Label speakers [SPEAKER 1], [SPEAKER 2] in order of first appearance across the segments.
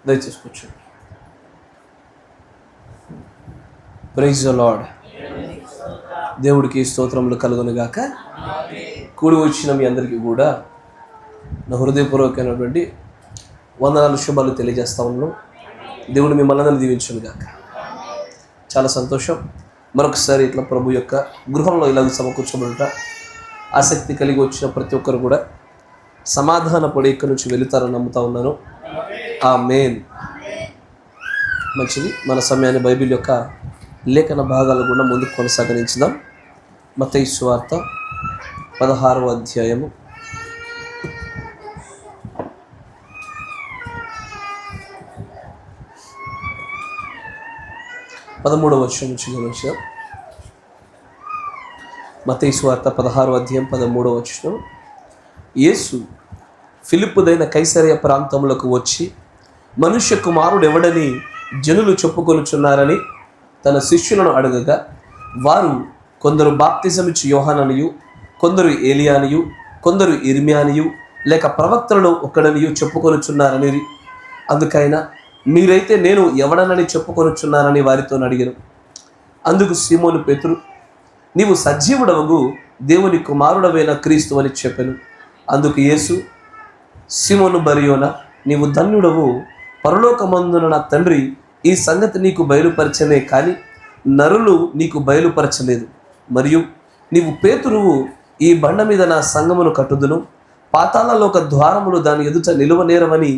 [SPEAKER 1] దయచేసి కూర్చోండి. Praise the Lord. దేవుడికి స్తోత్రములు కలుగునుగాక. కూడి వచ్చిన మీ అందరికీ కూడా నా హృదయపూర్వకమైనటువంటి వందనాలు, శుభాలు తెలియజేస్తా ఉన్నాను. దేవుడు మిమ్మల్ని అందరినీ దీవించునుగాక. చాలా సంతోషం. మరొకసారి ఇట్లా ప్రభు యొక్క గృహంలో ఇలాగ సమకూర్చబడుట ఆసక్తి కలిగి వచ్చిన ప్రతి ఒక్కరు కూడా సమాధానపడి ఇక్కడి నుంచి వెళుతారని నమ్ముతా ఉన్నాను. ఆమేన్. మంచిది. మన సమయాన్ని బైబిల్ యొక్క లేఖన భాగాలు కూడా ముందుకు కొనసాగించుదాం. మత్తయి సువార్త 16వ అధ్యాయము 13వ వచనం నుంచి గమనించాం. మత్తయి సువార్త 16వ అధ్యాయం 13వ వచనం. యేసు ఫిలిప్పుదైన కైసరయ ప్రాంతములకు వచ్చి మనుష్య కుమారుడు ఎవడని జనులు చెప్పుకొనుచున్నారని తన శిష్యులను అడగగా, వారు కొందరు బాప్తిజమిచ్చు యోహాననియు, కొందరు ఏలియానియు, కొందరు ఇర్మియానియు లేక ప్రవక్తలను ఒకడనియు చెప్పుకొనుచున్నారని. అందుకైనా మీరైతే నేను ఎవడనని చెప్పుకొనుచున్నారని వారితో అడిగాను. అందుకు సీమోను పేతురు, నీవు సజీవుడవగు దేవుని కుమారుడవైన క్రీస్తు అని చెప్పాను. అందుకు యేసు, సీమోను బరియోనా, నీవు ధన్యుడవు. పరలోకమందున నా తండ్రి ఈ సంగతి నీకు బయలుపరచనే కానీ నరులు నీకు బయలుపరచలేదు. మరియు నీవు పేతురువు, ఈ బండ మీద నా సంగమును కట్టుదును, పాతాళలోక ద్వారములు దాని ఎదుట నిలువనేరవని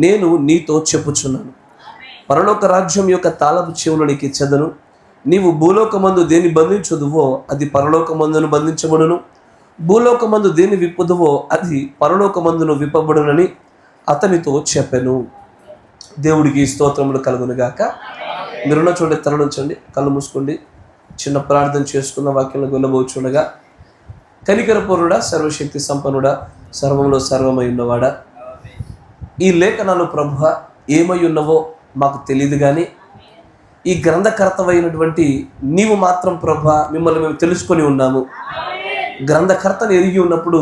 [SPEAKER 1] నేను నీతో చెప్పుచున్నాను. పరలోక రాజ్యం యొక్క తాళపు చెవులు నీకు ఇచ్చెదను. నీవు భూలోకమందు దేని బంధించుదువో అది పరలోకమందును బంధించబడును, భూలోకమందు దేని విప్పుదువో అది పరలోకమందును విప్పబడునని అతనితో చెప్పెను. దేవుడికి స్తోత్రములు కలుగునుగాక. మీరున్న చూడండి, తలనుంచండి, కళ్ళు మూసుకోండి, చిన్న ప్రార్థన చేసుకున్న వాక్యంలో వెళ్ళబోచుండగా, కనికరపూర్ణుడా, సర్వశక్తి సంపన్నుడా, సర్వంలో సర్వమై ఉన్నవాడా, ఈ లేఖనాలు ప్రభువ ఏమై ఉన్నవో మాకు తెలియదు, కానీ ఈ గ్రంథకర్తవైనటువంటి నీవు మాత్రం ప్రభువ మిమ్మల్ని మేము తెలుసుకొని ఉన్నాము. గ్రంథకర్తను ఎరిగి ఉన్నప్పుడు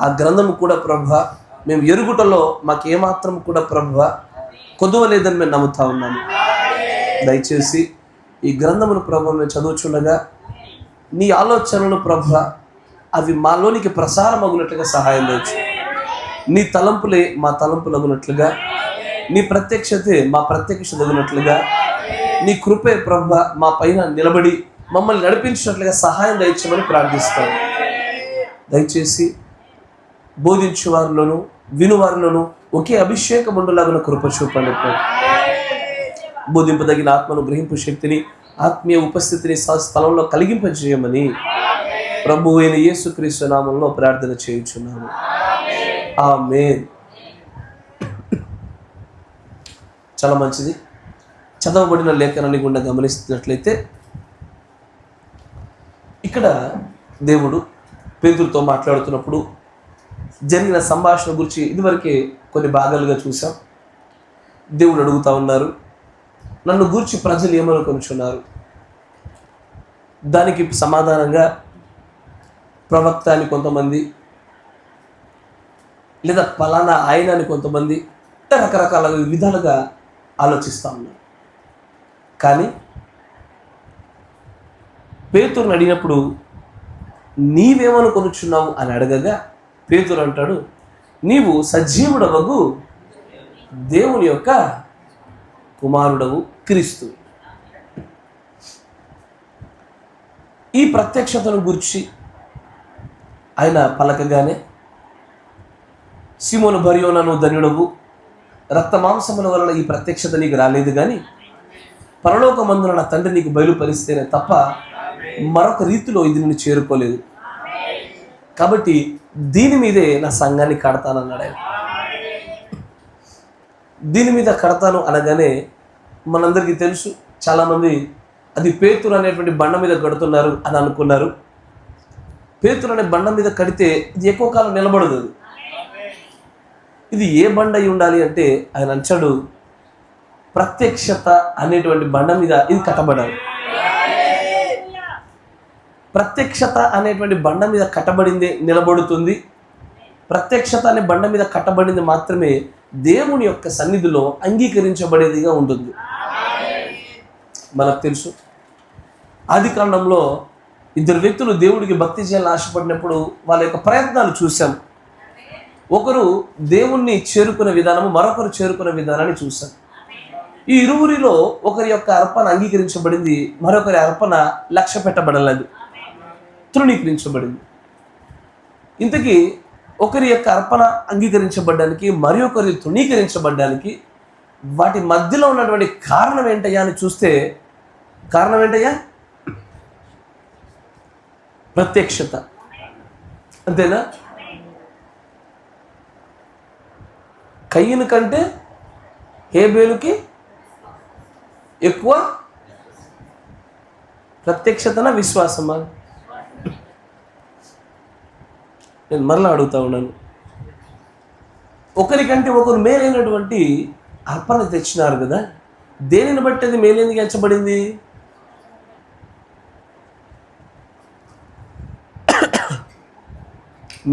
[SPEAKER 1] ఆ గ్రంథము కూడా ప్రభువ మేము ఎరుగుటలో మాకు ఏమాత్రం కూడా ప్రభువ కొదువలేదని మేము నమ్ముతా ఉన్నాము. దయచేసి ఈ గ్రంథమును ప్రభువ మేము చదువుచుండగా నీ ఆలోచనలు ప్రభువ అవి మాలోనికి ప్రసారమగునట్లుగా సహాయం చేయొచ్చు. నీ తలంపులే మా తలంపులు అగునట్లుగా, నీ ప్రత్యక్షతే మా ప్రత్యక్షత అగునట్లుగా, నీ కృపే ప్రభువ మా పైన నిలబడి మమ్మల్ని నడిపించినట్లుగా సహాయం దయచేయమని ప్రార్థిస్తాను. దయచేసి బోధించే వారిలోను వినువారిలోను ఒకే అభిషేకం ఉండలాగిన కృప చూపండి. బోధింపదగిన ఆత్మను, గ్రహింపు శక్తిని, ఆత్మీయ ఉపస్థితిని స్థలంలో కలిగింపజేయమని ప్రభు అయిన యేసుక్రీస్తు నామంలో ప్రార్థన చేయుచున్నాము. ఆమేన్. చాలా మంచిది. చదవబడిన లేఖనాన్ని గుండా గమనిస్తున్నట్లయితే ఇక్కడ దేవుడు పేతురుతో మాట్లాడుతున్నప్పుడు జరిగిన సంభాషణ గురించి ఇదివరకే కొన్ని భాగాలుగా చూసాం. దేవుడు అడుగుతా ఉన్నారు, నన్ను గూర్చి ప్రజలు ఏమనుకొనుచున్నారు? దానికి సమాధానంగా ప్రవక్త అని కొంతమంది, లేదా ఫలానా ఆయన అని కొంతమంది రకరకాల విధాలుగా ఆలోచిస్తూ ఉన్నారు. కానీ పేతురుని అడిగినప్పుడు నీవేమనుకొనుచున్నావు అని అడగగా పేతురు అంటాడు, నీవు సజీవుడవగు దేవుని యొక్క కుమారుడవు క్రీస్తు. ఈ ప్రత్యక్షతను గురించి ఆయన పలకగానే, సీమోను బరియోనా ధన్యుడవు, రక్త మాంసముల వలన ఈ ప్రత్యక్షత నీకు రాలేదు, కానీ పరలోకమందున నా తండ్రి నీకు బయలుపరిస్తేనే తప్ప మరొక రీతిలో ఇది నిన్ను చేరుకోలేదు. కాబట్టి దీని మీదే నా సంఘాన్ని కడతానన్నాడు ఆయన. దీని మీద కడతాను అనగానే మనందరికీ తెలుసు, చాలామంది అది పేతురు అనేటువంటి బండ మీద కడుతున్నారు అని అనుకున్నారు. పేతురు అనే బండ మీద కడితే ఇది ఎక్కువ కాలం నిలబడదు. ఇది ఏ బండ అయి ఉండాలి అంటే ఆయన అంచాడు, ప్రత్యక్షత అనేటువంటి బండ మీద ఇది కట్టబడాలి. ప్రత్యక్షత అనేటువంటి బండ మీద కట్టబడింది నిలబడుతుంది. ప్రత్యక్షత అనే బండ మీద కట్టబడింది మాత్రమే దేవుని యొక్క సన్నిధిలో అంగీకరించబడేదిగా ఉంటుంది. మనకు తెలుసు, ఆదికాండంలో ఇద్దరు వ్యక్తులు దేవుడికి భక్తి చేయాలని ఆశపడినప్పుడు వాళ్ళ యొక్క ప్రయత్నాలు చూసాం. ఒకరు దేవుణ్ణి చేరుకునే విధానము, మరొకరు చేరుకునే విధానాన్ని చూసాం. ఈ ఇరువురిలో ఒకరి యొక్క అర్పణ అంగీకరించబడింది, మరొకరి అర్పణ లక్ష్య పెట్టబడలేదు, తృణీకరించబడింది. ఇంతకీ ఒకరి యొక్క అర్పణ అంగీకరించబడ్డానికి, మరొకరి తృణీకరించబడ్డానికి వాటి మధ్యలో ఉన్నటువంటి కారణం ఏంటయ్యా అని చూస్తే, కారణం ఏంటయ్యా? ప్రత్యక్షత. అంతేనా? కయ్యను కంటే హేబేలుకి ఎక్కువ ప్రత్యక్షతన, విశ్వాసమా? నేను మరలా అడుగుతా ఉన్నాను. ఒకరికంటే ఒకరు మేలైనటువంటి అర్పణ తెచ్చినారు కదా, దేనిని బట్టి అది మేలైనదిగా ఎంచబడింది?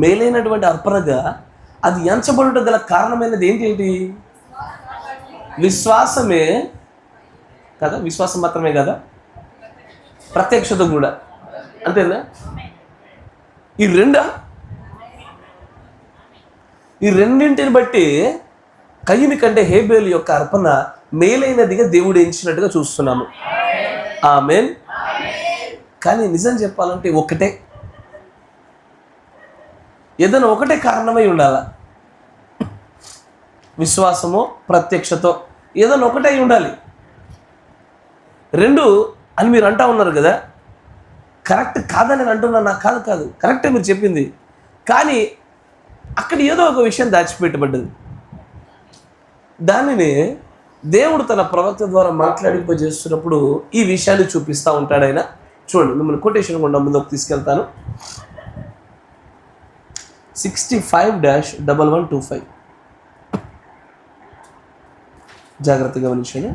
[SPEAKER 1] మేలైనటువంటి అర్పణగా అది ఎంచబడుట గల కారణమైనది ఏంటి? విశ్వాసమే కదా. విశ్వాసం మాత్రమే కదా, ప్రత్యక్షత కూడా అంతేనా? ఈ రెండింటిని బట్టి కయ్యని కంటే హేబేలు యొక్క అర్పణ మేలైనదిగా దేవుడు ఎంచినట్టుగా చూస్తున్నాము. ఆమేన్. కానీ నిజం చెప్పాలంటే ఒకటే, ఏదైనా ఒకటే కారణమై ఉండాల. విశ్వాసమో ప్రత్యక్షతో ఏదైనా ఒకటే ఉండాలి. రెండు అని మీరు అంటా ఉన్నారు కదా, కరెక్ట్ కాదని నేను అంటున్నా. నాకు కాదు, కరెక్టే మీరు చెప్పింది. కానీ అక్కడ ఏదో ఒక విషయం దాచిపెట్టబడ్డది. దానిని దేవుడు తన ప్రవక్త ద్వారా మాట్లాడింపజేస్తున్నప్పుడు ఈ విషయాన్ని చూపిస్తూ ఉంటాడు ఆయన. చూడండి, మిమ్మల్ని కొటేషన్ గుండా ముందుకు తీసుకెళ్తాను. 65-1125 జాగ్రత్తగా గమనించండి.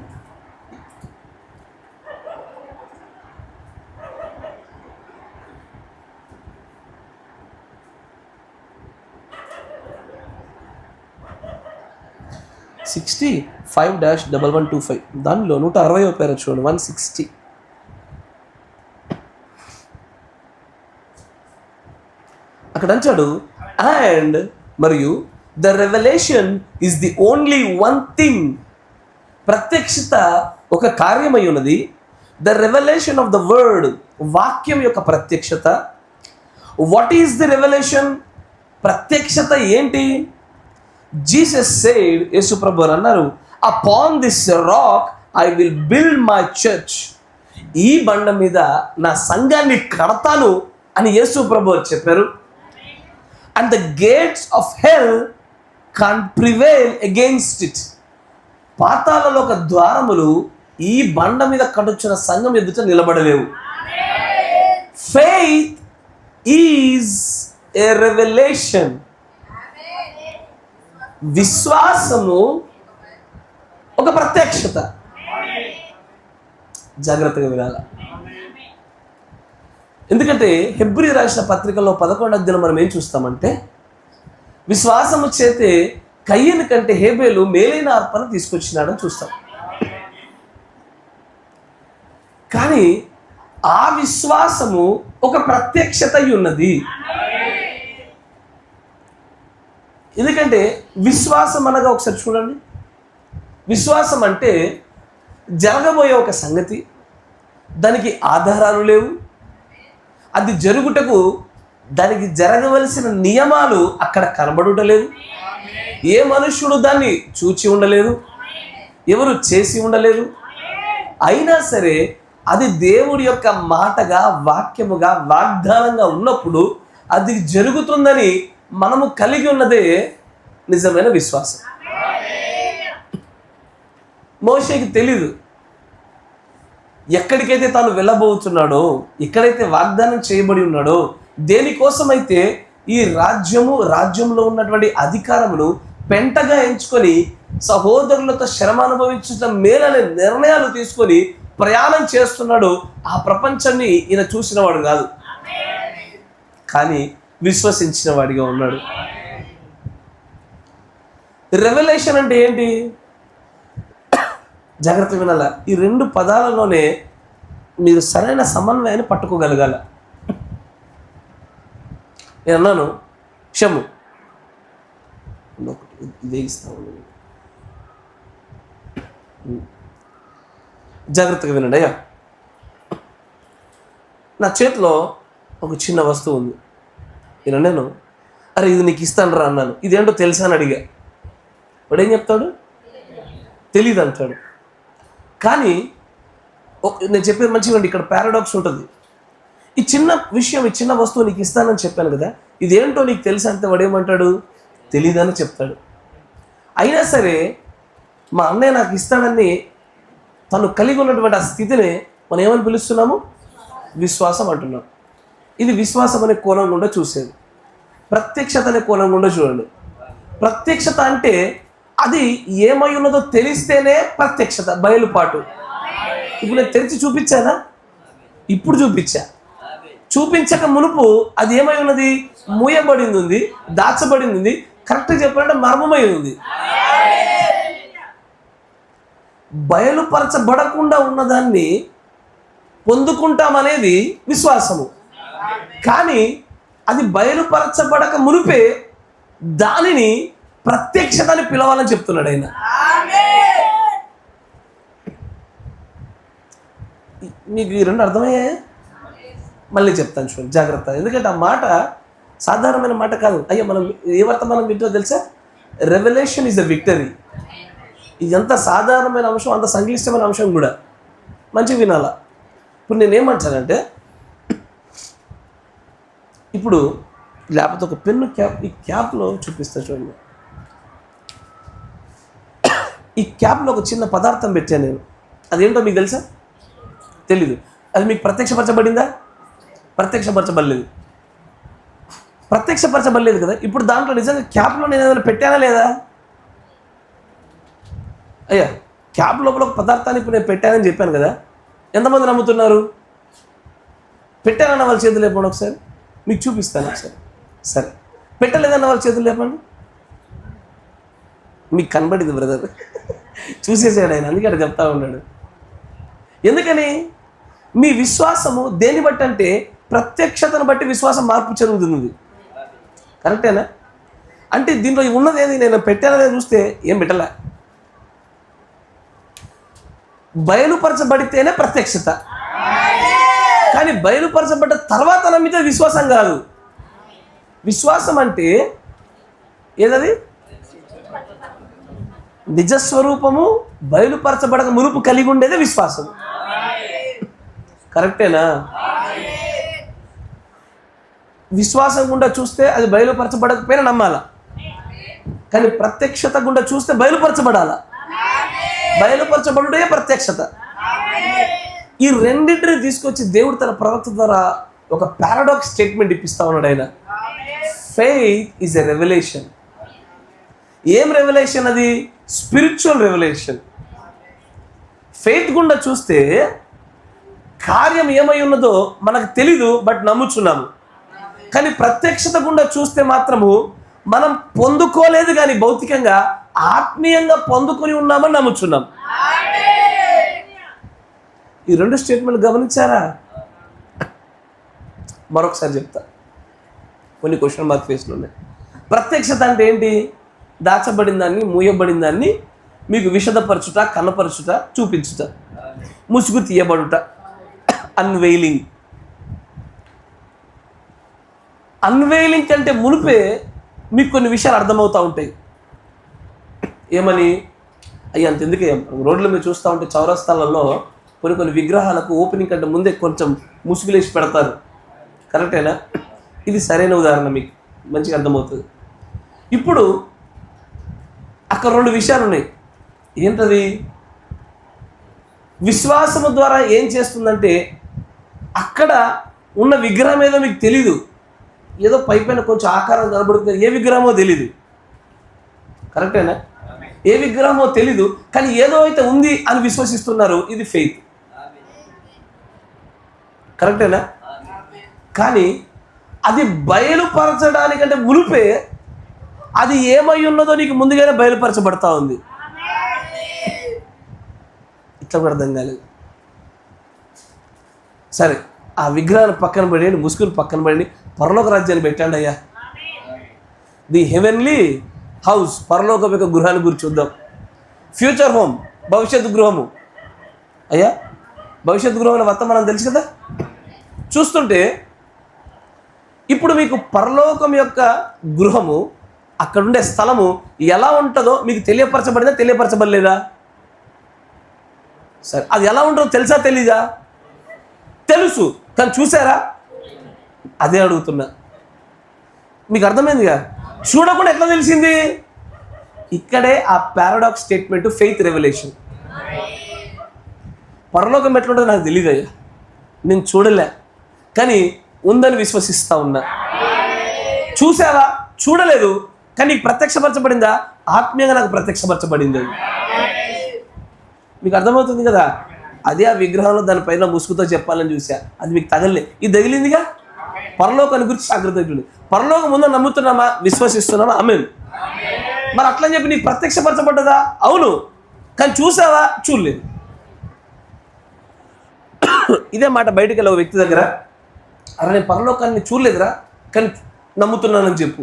[SPEAKER 1] దానిలో 160వ పేర చూడండి, 160. అక్కడ అంటాడు, అండ్ మరియు the revolution is the only one thing. ప్రత్యక్షత ఒక కార్యమై ఉన్నది. The revolution of the word, వాక్యం యొక్క ప్రత్యక్షత. What is the revolution? ప్రత్యక్షత ఏంటి? జీసస్ సెయిడ్, యేసు ప్రభువు అన్నారు, upon this rock I will build my church. ఈ బండ మీద నా సంఘాన్ని కడతాను అని యేసు ప్రభువు చెప్పారు. And the gates of hell can prevail against it. పాతాళలోక ద్వారములు ఈ బండ మీద కట్టుచున్న సంఘం ఎదుట నిలబడలేవు. Faith is a revolution. విశ్వాసము ఒక ప్రత్యక్షత. జాగ్రత్తగా వినాల. ఎందుకంటే హెబ్రీ రాసిన పత్రికలో 11వ అధ్యాయంలో మనం ఏం చూస్తామంటే, విశ్వాసము చేతే కయ్యను కంటే హేబేలు మేలైన అర్పణ తీసుకొచ్చినాడని చూస్తాం. కానీ ఆ విశ్వాసము ఒక ప్రత్యక్షత ఉన్నది. ఎందుకంటే విశ్వాసం అనగా ఒకసారి చూడండి, విశ్వాసం అంటే జరగబోయే ఒక సంగతి, దానికి ఆధారాలు లేవు, అది జరుగుటకు దానికి జరగవలసిన నియమాలు అక్కడ కనబడుటలేదు, ఏ మనుష్యుడు దాన్ని చూచి ఉండలేదు, ఎవరు చేసి ఉండలేదు. అయినా సరే అది దేవుడి యొక్క మాటగా, వాక్యముగా, వాగ్దానంగా ఉన్నప్పుడు అది జరుగుతుందని మనము కలిగి ఉన్నదే నిజమైన విశ్వాసం. మోషేకి తెలీదు ఎక్కడికైతే తాను వెళ్ళబోతున్నాడో, ఎక్కడైతే వాగ్దానం చేయబడి ఉన్నాడో, దేనికోసమైతే ఈ రాజ్యంలో ఉన్నటువంటి అధికారమును పెంటగా ఎంచుకొని సహోదరులతో శ్రమ అనుభవించడం మేలనే నిర్ణయాలు తీసుకొని ప్రయాణం చేస్తున్నాడు. ఆ ప్రపంచాన్ని ఈయన చూసినవాడు కాదు, కానీ విశ్వసించిన వాడిగా ఉన్నాడు. రెవల్యూషన్ అంటే ఏంటి? జాగ్రత్త వినాల. ఈ రెండు పదాలలోనే మీరు సరైన సమన్వయాన్ని పట్టుకోగలగాల. నేను అన్నాను క్షము, ఇదే ఇస్తాను, జాగ్రత్తగా వినండి అయ్యా. నా చేతిలో ఒక చిన్న వస్తువు ఉంది. నేను అరే ఇది నీకు ఇస్తాను రా అన్నాను. ఇదేంటో తెలుసా అని అడిగా. వాడు ఏం చెప్తాడు? తెలీదు అంటాడు. కానీ నేను చెప్పేది మంచిగా, ఇక్కడ పారాడాక్స్ ఉంటుంది. ఈ చిన్న విషయం, ఈ చిన్న వస్తువు నీకు ఇస్తానని చెప్పాను కదా, ఇదేంటో నీకు తెలుసా అంటే వాడు ఏమంటాడు? తెలీదని చెప్తాడు. అయినా సరే మా అన్నయ్య నాకు ఇస్తాడని తను కలిగి ఉన్నటువంటి ఆ స్థితిని మనం ఏమని పిలుస్తున్నాము? విశ్వాసం అంటున్నాం. ఇది విశ్వాసం అనే కోణం గుండా చూసేది. ప్రత్యక్షత అనే కోణం గుండా చూడండి. ప్రత్యక్షత అంటే అది ఏమై ఉన్నదో తెలిస్తేనే ప్రత్యక్షత, బయలుపాటు. ఇప్పుడు నేను తెరిచి చూపించానా? ఇప్పుడు చూపించక మునుపు అది ఏమై ఉన్నది? మూయబడింది ఉంది, దాచబడింది ఉంది. కరెక్ట్గా చెప్పాలంటే మర్మమై ఉంది. బయలుపరచబడకుండా ఉన్నదాన్ని పొందుకుంటామనేది విశ్వాసము. కానీ అది బయలుపరచబడక మునిపే దానిని ప్రత్యక్షతని పిలవాలని చెప్తున్నాడు ఆయన. మీకు ఈ రెండు అర్థమయ్యాయా? మళ్ళీ చెప్తాను చూడండి, జాగ్రత్త. ఎందుకంటే ఆ మాట సాధారణమైన మాట కాదు. అయ్యా మనం ఏ వర్తమానం వింటో తెలుసా? Revolution is the victory. ఇది ఎంత సాధారణమైన అంశం, అంత సంక్లిష్టమైన అంశం కూడా. మంచిగా వినాలా. ఇప్పుడు నేనేమంటానంటే, ఇప్పుడు లేకపోతే ఒక పెన్ను క్యాప్, ఈ క్యాప్లో చూపిస్తా చూడండి. ఈ క్యాప్లో ఒక చిన్న పదార్థం పెట్టాను నేను. అదేంటో మీకు తెలుసా? తెలీదు. అది మీకు ప్రత్యక్షపరచబడిందా? ప్రత్యక్షపరచబడలేదు. ప్రత్యక్షపరచబడలేదు కదా. ఇప్పుడు దాంట్లో నిజంగా క్యాప్లో నేను ఏదైనా పెట్టానా లేదా? అయ్యా క్యాప్ లోపల ఒక పదార్థాన్ని ఇప్పుడు నేను పెట్టానని చెప్పాను కదా, ఎంతమంది నమ్ముతున్నారు? పెట్టానన్న వాళ్ళ చేతులు లేపండి ఒకసారి, మీకు చూపిస్తాను ఒకసారి. సరే, పెట్టలేదన్న వాళ్ళ చేతులు లేపండి. మీకు కనబడింది బ్రదర్, చూసేసాడు ఆయన, అందుకే అక్కడ చెప్తా ఉన్నాడు. ఎందుకని? మీ విశ్వాసము దేన్ని బట్టి అంటే ప్రత్యక్షతను బట్టి విశ్వాసం మార్పు చెందుతుంది. కరెక్టేనా? అంటే దీంట్లో ఉన్నది ఏది? నేను పెట్టాననే చూస్తే ఏం పెట్టలే. బయలుపరచబడితేనే ప్రత్యక్షత. కానీ బయలుపరచబడ్డ తర్వాత నమ్మితే విశ్వాసం కాదు. విశ్వాసం అంటే ఏదది? నిజస్వరూపము బయలుపరచబడక మునుపు కలిగి ఉండేదే విశ్వాసం. కరెక్టేనా? విశ్వాసం గుండా చూస్తే అది బయలుపరచబడకపోయినా నమ్మాల, కానీ ప్రత్యక్షత గుండా చూస్తే బయలుపరచబడాల. బయలుపరచబడుడే ప్రత్యక్షత. ఈ రెండింటిని తీసుకొచ్చి దేవుడు తన ప్రవక్త ద్వారా ఒక పారాడాక్స్ స్టేట్మెంట్ ఇప్పిస్తా ఉన్నాడు ఆయన. Faith is a revolution. ఏం రెవల్యూషన్ అది? Spiritual revolution. ఫెయిత్ గుండా చూస్తే కార్యం ఏమై ఉన్నదో మనకు తెలీదు, బట్ నమ్ముచున్నాము. కానీ ప్రత్యక్షత గుండా చూస్తే మాత్రము మనం పొందుకోలేదు, కానీ భౌతికంగా ఆత్మీయంగా పొందుకొని ఉన్నామని నమ్ముచున్నాం. ఈ రెండు స్టేట్మెంట్ గమనించారా? మరొకసారి చెప్తా, కొన్ని క్వశ్చన్ మార్క్ ఫేస్లు ఉన్నాయి. ప్రత్యక్షత అంటే ఏంటి? దాచబడిన దాన్ని, మూయబడిన దాన్ని మీకు విషదపరచుట, కనపరచుట, చూపించుట, ముసుగు తీయబడుట, అన్వెయిలింగ్. అన్వెయిలింగ్ కంటే మునిపే మీకు కొన్ని విషయాలు అర్థమవుతూ ఉంటాయి. ఏమని? అయ్యి అంత ఎందుకే, రోడ్ల మీద చూస్తూ ఉంటే చౌరస్తాలలో కొన్ని విగ్రహాలకు ఓపెనింగ్ కంటే ముందే కొంచెం ముసుగులేసి పెడతారు. కరెక్టేనా? ఇది సరైన ఉదాహరణ, మీకు మంచిగా అర్థమవుతుంది. ఇప్పుడు అక్కడ రెండు విషయాలు ఉన్నాయి. ఏంటది? విశ్వాసము ద్వారా ఏం చేస్తుందంటే, అక్కడ ఉన్న విగ్రహం ఏదో మీకు తెలీదు, ఏదో పైపైన కొంచెం ఆకారం కనబడుతుంది, ఏ విగ్రహమో తెలీదు. కరెక్టేనా? ఏ విగ్రహమో తెలీదు, కానీ ఏదో అయితే ఉంది అని విశ్వసిస్తున్నారు. ఇది ఫెయిత్. కరెక్టేనా? కానీ అది బయలుపరచడానికంటే మునిపే అది ఏమై ఉన్నదో నీకు ముందుగానే బయలుపరచబడతా ఉంది. ఇట్లా కూడా అర్థం కాలేదు. సరే, ఆ విగ్రహాన్ని పక్కన పడేయండి, ముసుగులు పక్కన పడండి, పరలోక రాజ్యాన్ని పెట్టండి అయ్యా. ది హెవెన్లీ హౌస్, పరలోక యొక్క గృహాన్ని గురించి చూద్దాం. ఫ్యూచర్ హోమ్, భవిష్యత్తు గృహము. అయ్యా, భవిష్యత్తు గృహంలో వర్తమానం తెలుసు కదా. చూస్తుంటే ఇప్పుడు మీకు పరలోకం యొక్క గృహము, అక్కడుండే స్థలము ఎలా ఉంటుందో మీకు తెలియపరచబడిందా, తెలియపరచబడలేదా? సరే, అది ఎలా ఉంటుందో తెలుసా, తెలీదా? తెలుసు, కానీ చూసారా? అదే అడుగుతున్నా. మీకు అర్థమైందిగా? చూడకుండా ఎట్లా తెలిసింది? ఇక్కడే ఆ పారాడాక్స్ స్టేట్మెంట్, ఫెయిత్ రెవల్యూషన్. పరలోకం ఎట్లుంటుందో నాకు తెలియదు అయ్యా, నేను చూడలే, కానీ ఉందని విశ్వసిస్తా ఉన్నా. చూసావా? చూడలేదు, కానీ నీకు ప్రత్యక్షపరచబడిందా? ఆత్మీయంగా నాకు ప్రత్యక్షపరచబడింది. మీకు అర్థమవుతుంది కదా? అదే ఆ విగ్రహంలో దానిపైన ముసుగుతో చెప్పాలని చూసా, అది మీకు తగలే. ఇది తగిలిందిగా. పరలోకాన్ని గురించి జాగ్రత్త. పరలోకం ఉందని నమ్ముతున్నామా, విశ్వసిస్తున్నామా? ఆమేన్. మరి అట్లని చెప్పి నీకు ప్రత్యక్షపరచబడ్డదా? అవును, కానీ చూసావా? చూడలేదు. ఇదే మాట బయటికి వెళ్ళే ఒక వ్యక్తి దగ్గర, అరే నేను పరలోకాన్ని చూడలేదురా, కానీ నమ్ముతున్నానని చెప్పు.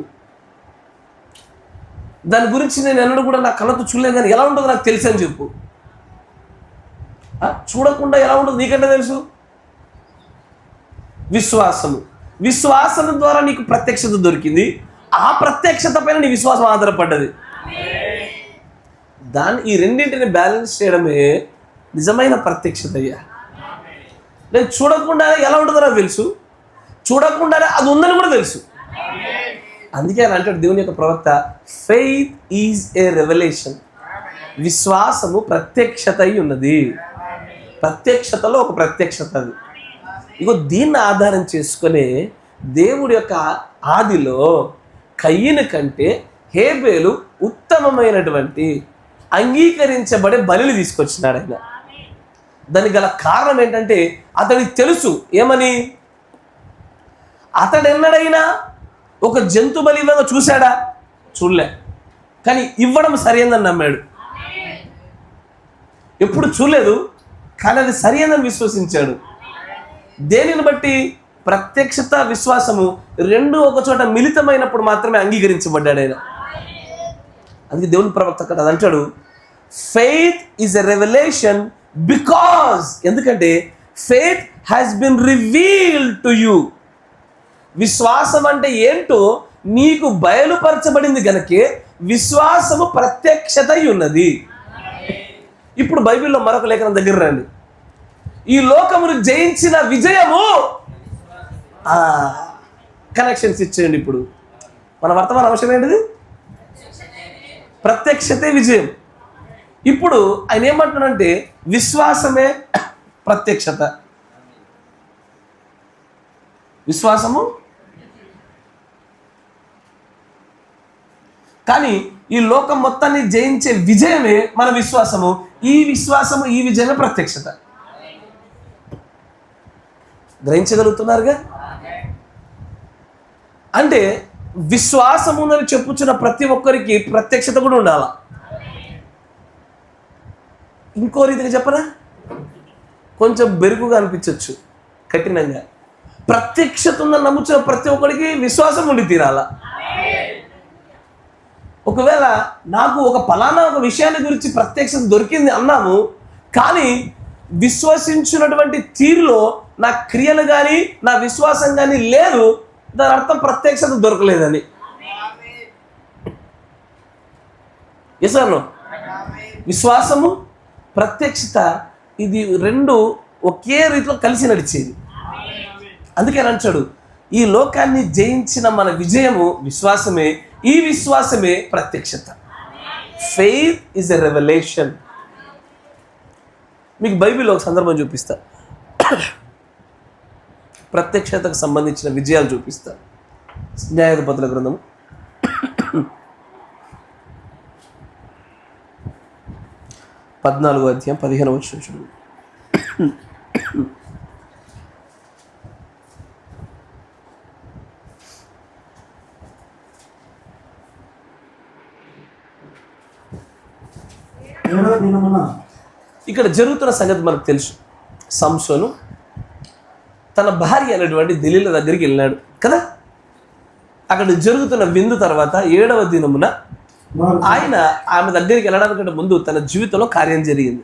[SPEAKER 1] దాని గురించి నేను ఎన్నడూ కూడా నా కళ్ళతో చూడలేదు, కానీ ఎలా ఉంటుందో నాకు తెలుసు అని చెప్పు. చూడకుండా ఎలా ఉంటుంది నీకంటే తెలుసు? విశ్వాసము, విశ్వాసం ద్వారా నీకు ప్రత్యక్షత దొరికింది. ఆ ప్రత్యక్షత పైన నీ విశ్వాసం ఆధారపడ్డది. ఈ రెండింటిని బ్యాలెన్స్ చేయడమే నిజమైన ప్రత్యక్షత అయ్యా. నేను చూడకుండానే ఎలా ఉంటుందో నాకు తెలుసు, చూడకుండానే అది ఉందని కూడా తెలుసు. అందుకే ఆయన అంటాడు దేవుని యొక్క ప్రవక్త, ఫెయిత్ ఈజ్ ఏ రెవల్యూషన్. విశ్వాసము ప్రత్యక్షత అయి ఉన్నది. ప్రత్యక్షతలో ఒక ప్రత్యక్షత అది. ఇగో దీన్ని ఆధారం చేసుకునే దేవుడి యొక్క ఆదిలో కయ్యను కంటే హేబేలు ఉత్తమమైనటువంటి అంగీకరించబడే బలిని తీసుకొచ్చినాడు ఆయన. దానికి గల కారణం ఏంటంటే అతనికి తెలుసు. ఏమని? అతడు ఎన్నడైనా ఒక జంతు బలి ఇవ్వగా చూశాడా? చూడలే, కానీ ఇవ్వడం సరైందని నమ్మాడు. ఎప్పుడు చూడలేదు, కానీ అది సరైందని విశ్వసించాడు. దేనిని బట్టి? ప్రత్యక్షత, విశ్వాసము రెండు ఒక చోట మిళితమైనప్పుడు మాత్రమే అంగీకరించబడ్డాడు ఆయన. అందుకే దేవుని ప్రవక్త అక్కడ అంటాడు, faith is a revolution because, ఎందుకంటే faith has been revealed to you. విశ్వాసం అంటే ఏంటో నీకు బయలుపరచబడింది గనకే విశ్వాసము ప్రత్యక్షత ఉన్నది. ఇప్పుడు బైబిల్లో మరొక లేఖనం దగ్గర రండి. ఈ లోకమును జయించిన విజయము, కనెక్షన్స్ ఇచ్చేయండి. ఇప్పుడు మన వర్తమాన అవసరం ఏంటిది? ప్రత్యక్షతే విజయం. ఇప్పుడు ఆయన ఏమంటున్నాడంటే విశ్వాసమే ప్రత్యక్షత. విశ్వాసము, కానీ ఈ లోకం మొత్తాన్ని జయించే విజయమే మన విశ్వాసము. ఈ విశ్వాసము, ఈ విజయమే ప్రత్యక్షత. గ్రహించగలుగుతున్నారుగా? అంటే విశ్వాసం ఉందని చెప్పుచున్న ప్రతి ఒక్కరికి ప్రత్యక్షత కూడా ఉండాల. ఇంకో రీతిగా చెప్పనా, కొంచెం బెరుకుగా అనిపించవచ్చు, కఠినంగా. ప్రత్యక్షత ఉందని నమ్ముచున్న ప్రతి ఒక్కరికి విశ్వాసం ఉండి తీరాల. ఒకవేళ నాకు ఒక ఫలానా ఒక విషయాన్ని గురించి ప్రత్యక్షత దొరికింది అన్నాము, కానీ విశ్వసించినటువంటి తీరులో నా క్రియలు కానీ నా విశ్వాసం కానీ లేదు, దాని అర్థం ప్రత్యక్షత దొరకలేదని. ఎసాను విశ్వాసము, ప్రత్యక్షత, ఇది రెండు ఒకే రీతిలో కలిసి నడిచేది. అందుకే అంటాడు, ఈ లోకాన్ని జయించిన మన విజయము విశ్వాసమే, ఈ విశ్వాసమే ప్రత్యక్షత. Faith is a revolution. మీకు బైబిల్లో ఒక సందర్భం చూపిస్తా, ప్రత్యక్షతకు సంబంధించిన విజయాలు చూపిస్తా. న్యాయాధిపతుల గ్రంథము 14వ అధ్యాయం 15వ వచనం చూడండి. ఇక్కడ జరుగుతున్న సంగతి మనకు తెలుసు. సంసోను తన భార్య అయినటువంటి దెలీలా దగ్గరికి వెళ్ళినాడు కదా. అక్కడ జరుగుతున్న విందు తర్వాత 7వ దినమున ఆయన ఆమె దగ్గరికి వెళ్ళడానికంటే ముందు తన జీవితంలో కార్యం జరిగింది.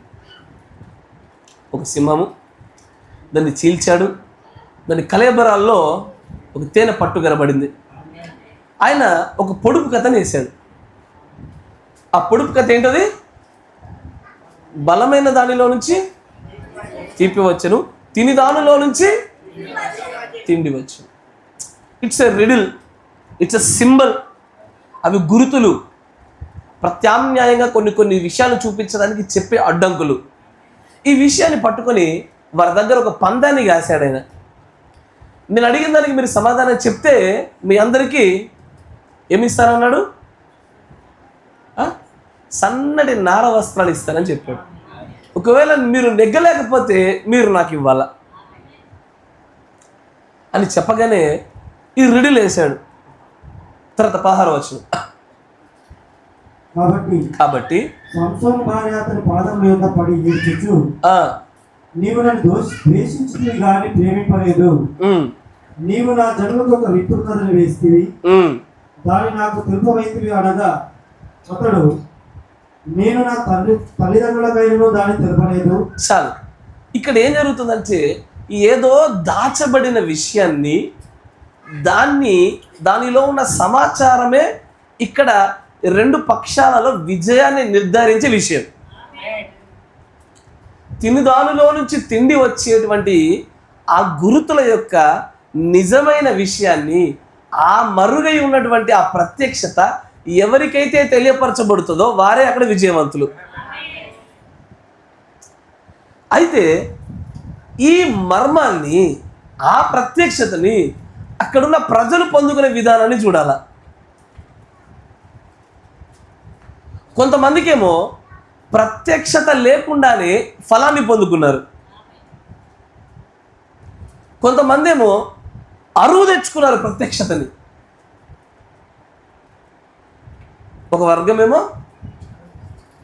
[SPEAKER 1] ఒక సింహము దాన్ని చీల్చాడు. దాని కళేబరాల్లో ఒక తేనె పట్టు కనబడింది. ఆయన ఒక పొడుపు కథను వేశాడు. ఆ పొడుపు కథ ఏంటది? బలమైన దానిలో నుంచి తీపి వచ్చును, తిని దానిలో నుంచి తిండి వచ్చును. It's a riddle, it's a symbol. అవి గుర్తులు, ప్రత్యామ్నాయంగా కొన్ని విషయాలు చూపించడానికి చెప్పే అడ్డంకులు. ఈ విషయాన్ని పట్టుకొని వారి దగ్గర ఒక పందాన్ని కాశాడు ఆయన. నేను అడిగిన దానికి మీరు సమాధానం చెప్తే మీ అందరికీ ఏమిస్తానన్నాడు? సన్నటి నార వస్త్రాలు ఇస్తానని చెప్పాడు. ఒకవేళ మీరు నెగ్గలేకపోతే మీరు నాకు ఇవ్వాలా అని చెప్పగానే ఈ రిడిల్ వేశాడు. తర్వాత 16వ వచనం. కాబట్టి
[SPEAKER 2] సంసోను భార్య అతని పాదముల యొద్ద పడి ఏడ్చుచు, నీవు నన్ను ద్వేషించితివి గాని ప్రేమింపలేదు. నీవు నా జనులకు ఒక వికృతతను వేస్తివి, దాని నాకు తెలుపవైతివి అనగా అతడు, నేను నా తల్లిదండ్రులకైనను దాన్ని తెలుపలేదు.
[SPEAKER 1] చాలు. ఇక్కడ ఏం జరుగుతుందంటే ఏదో దాచబడిన విషయాన్ని, దానిలో ఉన్న సమాచారమే ఇక్కడ 2 పక్షాలలో విజయాన్ని నిర్ధారించే విషయం. తినుదానిలో నుంచి తిండి వచ్చేటువంటి ఆ గురుతుల యొక్క నిజమైన విషయాన్ని, ఆ మరుగై ఉన్నటువంటి ఆ ప్రత్యక్షత ఎవరికైతే తెలియపరచబడుతుందో వారే అక్కడ విజయవంతులు. అయితే ఈ మర్మాన్ని, ఆ ప్రత్యక్షతని అక్కడున్న ప్రజలు పొందుకునే విధానాన్ని చూడాల. కొంతమందికేమో ప్రత్యక్షత లేకుండానే ఫలాన్ని పొందుకున్నారు. కొంతమంది ఏమో అరువు తెచ్చుకున్నారు ప్రత్యక్షతని. ఒక వర్గమేమో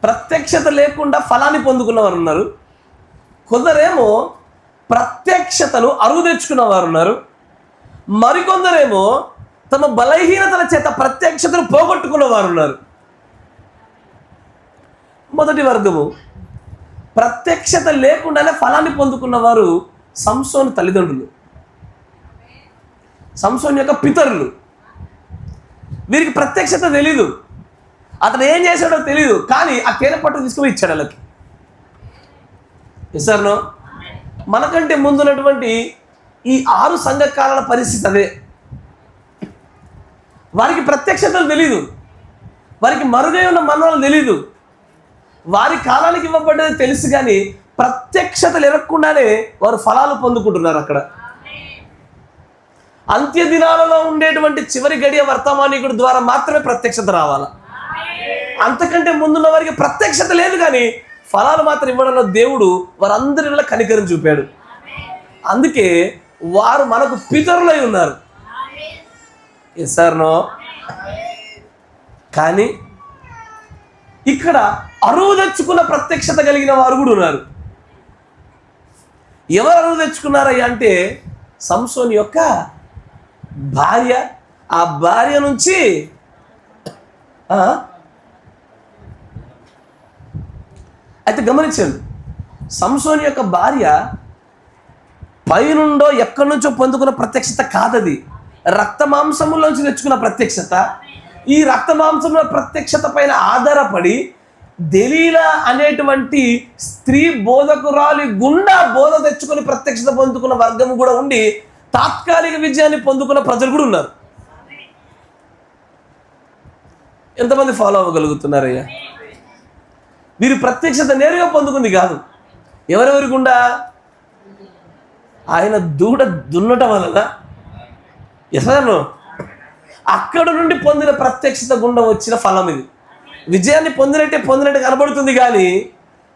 [SPEAKER 1] ప్రత్యక్షత లేకుండా ఫలాన్ని పొందుకున్నవారు ఉన్నారు. కొందరేమో ప్రత్యక్షతను అరువు తెచ్చుకున్న వారు ఉన్నారు. మరికొందరేమో తమ బలహీనతల చేత ప్రత్యక్షతను పోగొట్టుకున్న వారు ఉన్నారు. మొదటి వర్గము ప్రత్యక్షత లేకుండానే ఫలాన్ని పొందుకున్న వారు సంసోను తల్లిదండ్రులు, సంసోను యొక్క పితరులు. వీరికి ప్రత్యక్షత తెలీదు, అతను ఏం చేశాడో తెలీదు, కానీ ఆ తేనె పట్టు తీసుకుని ఇచ్చాడు వాళ్ళకి. ఎస్ఆర్నో? మనకంటే ముందున్నటువంటి ఈ 6 సంఘకాలాల పరిస్థితి అదే. వారికి ప్రత్యక్షతలు తెలీదు, వారికి మరుగై ఉన్న మన్నలు తెలీదు. వారి కాలానికి ఇవ్వబడ్డది తెలుసు, కానీ ప్రత్యక్షతలు ఎరగకుండానే వారు ఫలాలు పొందుకుంటున్నారు. అక్కడ అంత్య దినాలలో ఉండేటువంటి చివరి గడియ వర్తమానికుడి ద్వారా మాత్రమే ప్రత్యక్షత రావాలా. అంతకంటే ముందున్న వారికి ప్రత్యక్షత లేదు, కానీ ఫలాలు మాత్రం ఇవ్వడంలో దేవుడు వారందరిలో కనికరం చూపాడు. అందుకే వారు మనకు పితరులై ఉన్నారు. ఎస్ఆర్నో? కానీ ఇక్కడ అరువు తెచ్చుకున్న ప్రత్యక్షత కలిగిన వారు కూడా ఉన్నారు. ఎవరు అరువు తెచ్చుకున్నారయ్యా అంటే సంసోను యొక్క భార్య. ఆ భార్య నుంచి అయితే గమనించండి, సంసోను యొక్క భార్య పైనుండో ఎక్కడి నుంచో పొందుకున్న ప్రత్యక్షత కాదది. రక్త మాంసములోంచి తెచ్చుకున్న ప్రత్యక్షత. ఈ రక్త మాంసముల ప్రత్యక్షత పైన ఆధారపడి దెలీలా అనేటువంటి స్త్రీ బోధకురాలి గుండా బోధ తెచ్చుకొని ప్రత్యక్షత పొందుకున్న వర్గం కూడా ఉండి తాత్కాలిక విజయాన్ని పొందుకున్న ప్రజలు కూడా ఉన్నారు. ఎంతమంది ఫాలో అవ్వగలుగుతున్నారయ్యా? వీరు ప్రత్యక్షత నేరుగా పొందుకుంది కాదు. ఎవరెవరి గుండా? ఆయన దూడ దున్నటం వలన ఎసను అక్కడ నుండి పొందిన ప్రత్యక్షత గుండా వచ్చిన ఫలం ఇది. విజయాన్ని పొందినట్టు కనబడుతుంది, కానీ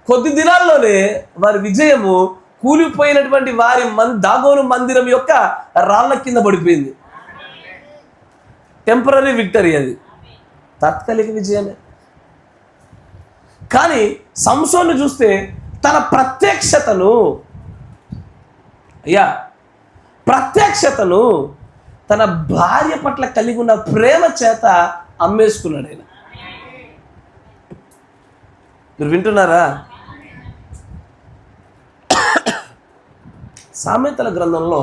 [SPEAKER 1] కొద్ది దినాల్లోనే వారి విజయము కూలిపోయినటువంటి వారి దాగోను మందిరం యొక్క రాళ్ల కింద పడిపోయింది. టెంపరీ విక్టరీ, అది తాత్కాలిక విజయమే. కానీ సంసోను చూస్తే తన ప్రత్యక్షతను తన భార్య పట్ల కలిగి ఉన్న ప్రేమ చేత అమ్మేసుకున్నాడు ఆయన. మీరు వింటున్నారా? సామెతల గ్రంథంలో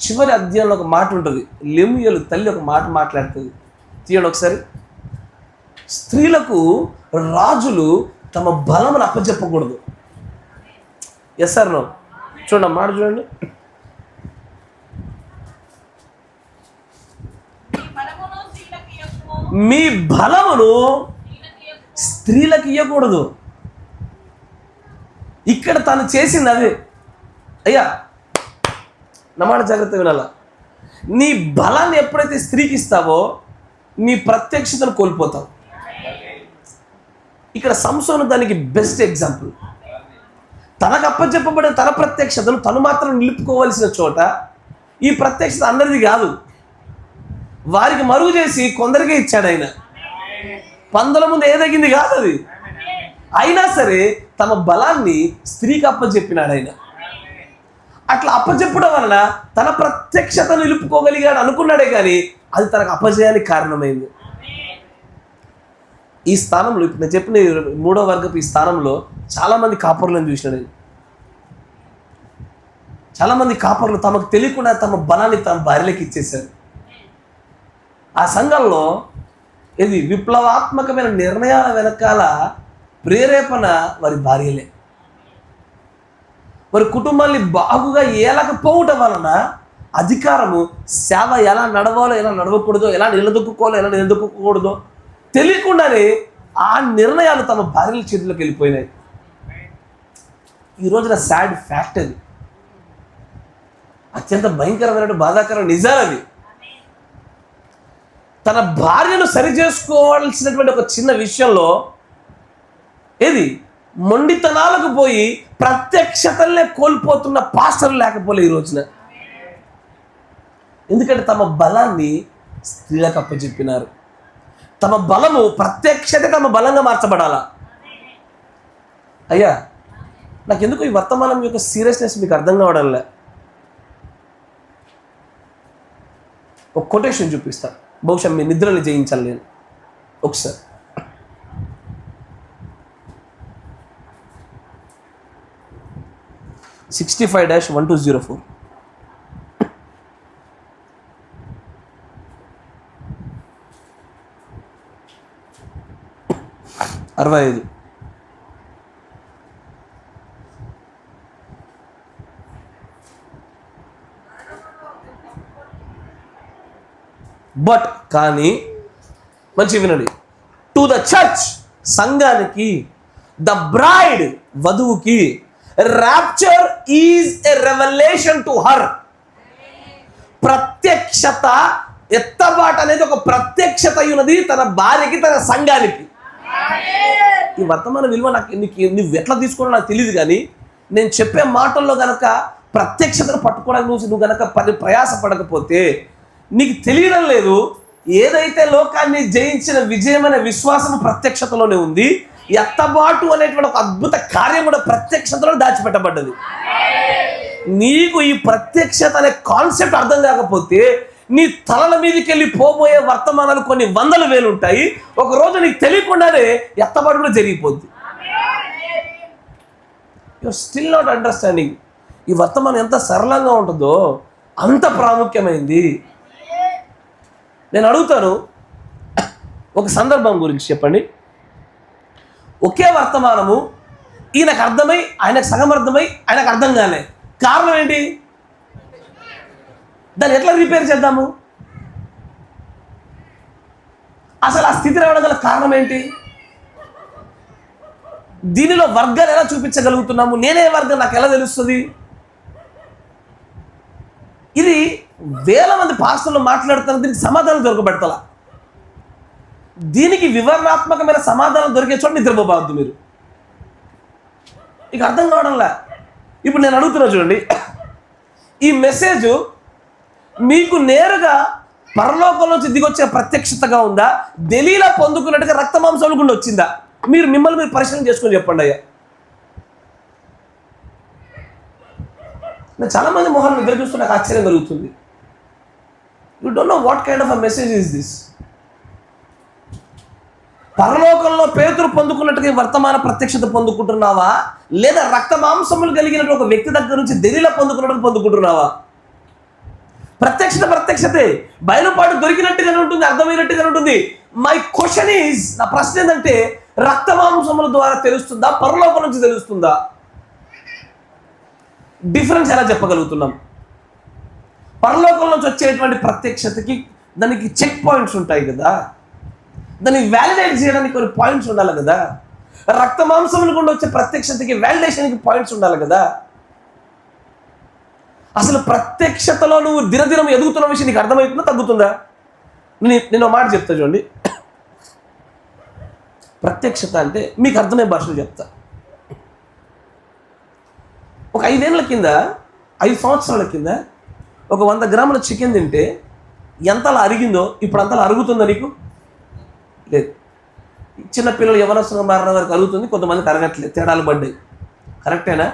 [SPEAKER 1] చివరి అధ్యాయంలో ఒక మాట ఉంటుంది. లెమూయేలు తల్లి ఒక మాట మాట్లాడుతుంది. తీయండి ఒకసారి. స్త్రీలకు రాజులు తమ బలమును అప్పచెప్పకూడదు. Yes sir no? చూడండి మాట చూడండి. మీ బలమును స్త్రీలకు ఇవ్వకూడదు. ఇక్కడ తను చేసింది అదే. అయ్యా నా మాట జాగ్రత్త వినాల. నీ బలాన్ని ఎప్పుడైతే స్త్రీకి ఇస్తావో నీ ప్రత్యక్షతను కోల్పోతావు. ఇక్కడ సంసోను దానికి బెస్ట్ ఎగ్జాంపుల్. తనకు అప్పచెప్పబడిన తన ప్రత్యక్షతను తను మాత్రం నిలుపుకోవాల్సిన చోట ఈ ప్రత్యక్షత అందరిది కాదు, వారికి మరుగు చేసి కొందరికే ఇచ్చాడు ఆయన. పందుల ముందు ఏదగింది కాదు అది. అయినా సరే తమ బలాన్ని స్త్రీకి అప్పచెప్పినాడు ఆయన. అట్లా అప్పచెప్పడం వలన తన ప్రత్యక్షత నిలుపుకోగలిగాడు అనుకున్నాడే కానీ అది తనకు అపజయానికి కారణమైంది. ఈ స్థానంలో ఇప్పుడు నేను చెప్పిన 3వ వర్గపు ఈ స్థానంలో చాలామంది కాపర్లను చూసినాడు. చాలామంది కాపర్లు తమకు తెలియకుండా తమ బలాన్ని తమ భార్యలకు ఇచ్చేశారు. ఆ సంఘంలో ఇది విప్లవాత్మకమైన నిర్ణయాల వెనకాల ప్రేరేపణ వారి భార్యలే. వారి కుటుంబాన్ని బాగుగా ఏలకపోవటం వలన అధికారము, సేవ ఎలా నడవాలో ఎలా నడవకూడదో, ఎలా నిలదొక్కుకోవాలో ఎలా నిలదొక్కకూడదో తెలియకుండానే ఆ నిర్ణయాలు తమ భార్యల చేతుల్లోకి వెళ్ళిపోయినాయి. ఈ రోజున సాడ్ ఫ్యాక్ట్ అది. అత్యంత భయంకరమైన బాధాకరమైన నిజాలు అది. తన భార్యను సరి చేసుకోవాల్సినటువంటి ఒక చిన్న విషయంలో మొండితనాలకు పోయి ప్రత్యక్షతలే కోల్పోతున్న పాస్టర్లు లేకపోలే ఈ రోజున. ఎందుకంటే తమ బలాన్ని స్త్రీలకు అప్పచెప్పినారు. తమ బలము ప్రత్యక్షత తమ బలంగా మార్చబడాలా. అయ్యా నాకెందుకు ఈ వర్తమానం యొక్క సీరియస్నెస్ మీకు అర్థం కావడంలే. ఒక కొటేషన్ చూపిస్తా, బహుశా మీ నిద్రని జయించాలి నేను. ఒకసారి (65-1204) బట్ కానీ మంచి వినండి. టు ద చర్చ్, సంఘానికి, ద బ్రైడ్, వధువుకి, rapture is a revelation to her. ప్రత్యక్షత, ఎత్తబాటు అనేది ఒక ప్రత్యక్షత ఉన్నది తన భార్యకి, తన సంఘానికి. ఈ వర్తమాన విలువ నువ్వు ఎట్లా తీసుకోవడం నాకు తెలియదు, కానీ నేను చెప్పే మాటల్లో గనక ప్రత్యక్షతను పట్టుకోవడానికి నువ్వు గనక ప్రయాసపడకపోతే నీకు తెలియడం లేదు. ఏదైతే లోకాన్ని జయించిన విజయం అనే విశ్వాసం ప్రత్యక్షతలోనే ఉంది. ఎత్తబాటు అనేటువంటి ఒక అద్భుత కార్యం కూడా ప్రత్యక్షతలో దాచిపెట్టబడ్డది. నీకు ఈ ప్రత్యక్షత అనే కాన్సెప్ట్ అర్థం కాకపోతే నీ తలల మీదకి వెళ్ళి పోబోయే వర్తమానాలు కొన్ని 100,000 ఉంటాయి. ఒక రోజు నీకు తెలియకుండానే ఎత్తబాటు కూడా జరిగిపోద్ది. You are still not understanding. ఈ వర్తమానం ఎంత సరళంగా ఉంటుందో అంత ప్రాముఖ్యమైంది. నేను అడుగుతాను, ఒక సందర్భం గురించి చెప్పండి. ఒకే వర్తమానము ఈయనకు అర్థమై ఆయనకు సగం అర్థమై ఆయనకు అర్థం కాలే. కారణం ఏంటి? దాన్ని ఎట్లా రిపేర్ చేద్దాము? అసలు ఆ స్థితి రావడం గల కారణం ఏంటి? దీనిలో వర్గాలు ఎలా చూపించగలుగుతున్నాము? నేనే వర్గం, నాకు ఎలా తెలుస్తుంది? ఇది వేల మంది పాస్టర్లు మాట్లాడుతున్నారు, దీనికి సమాధానం దొరకబెడతలా. దీనికి వివరణాత్మకమైన సమాధానం దొరికే చోట నిద్రపోవద్దు మీరు. ఇక అర్థం కావడంలా. ఇప్పుడు నేను అడుగుతున్నా చూడండి, ఈ మెసేజ్ మీకు నేరుగా పరలోకం నుంచి దిగొచ్చే ప్రత్యక్షతగా ఉందా, దెలీలా పొందుకున్నట్టుగా రక్త మాంసాలు గుండా వచ్చిందా? మిమ్మల్ని మీరు పరిశీలన చేసుకొని చెప్పండి అయ్యా. నేను చాలామంది మొహాలను నిద్ర చూస్తూ నాకు ఆశ్చర్యం కలుగుతుంది. You don't know what kind of a message is this. పరలోకంలో పేతురు పొందుకున్నట్టుగా వర్తమాన ప్రత్యక్షత పొందుకుంటున్నావా, లేదా రక్త మాంసములు కలిగిన ఒక వ్యక్తి దగ్గర నుంచి దెరిలా పొందుకున్నట్టు పొందుకుంటున్నావా? ప్రత్యక్షతే, బయలుపాటు దొరికినట్టుగానే ఉంటుంది, అర్థమైనట్టుగానే ఉంటుంది. మై క్వశ్చన్ ఈజ్, నా ప్రశ్న ఏంటంటే, రక్త మాంసముల ద్వారా తెలుస్తుందా, పరలోకం నుంచి తెలుస్తుందా? డిఫరెన్స్ ఎలా చెప్పగలుగుతున్నాం? పరలోకం నుంచి వచ్చేటువంటి ప్రత్యక్షతకి దానికి చెక్ పాయింట్స్ ఉంటాయి కదా, దాన్ని వ్యాలిడేట్ చేయడానికి కొన్ని పాయింట్స్ ఉండాలి కదా. రక్త మాంసముల గుండా వచ్చే ప్రత్యక్షతకి వ్యాలిడేషన్కి పాయింట్స్ ఉండాలి కదా. అసలు ప్రత్యక్షతలో నువ్వు దినదినం ఎదుగుతున్న విషయం నీకు అర్థమవుతుందా, తగ్గుతుందా? నేను మాట చెప్తా చూడండి. ప్రత్యక్షత అంటే మీకు అర్థమయ్యే భాషలో చెప్తా. ఒక 5 ఏళ్ళ కింద, 5 సంవత్సరాల కింద ఒక 100 గ్రాముల చికెన్ తింటే ఎంతలా అరిగిందో ఇప్పుడు అంతలా అరుగుతుందా నీకు? లేదు. చిన్నపిల్లలు యవనస్తుగా మారిన వారికి అరుగుతుంది, కొంతమందికి అరగట్లేదు, తేడాలు పడ్డాయి. కరెక్టేనా?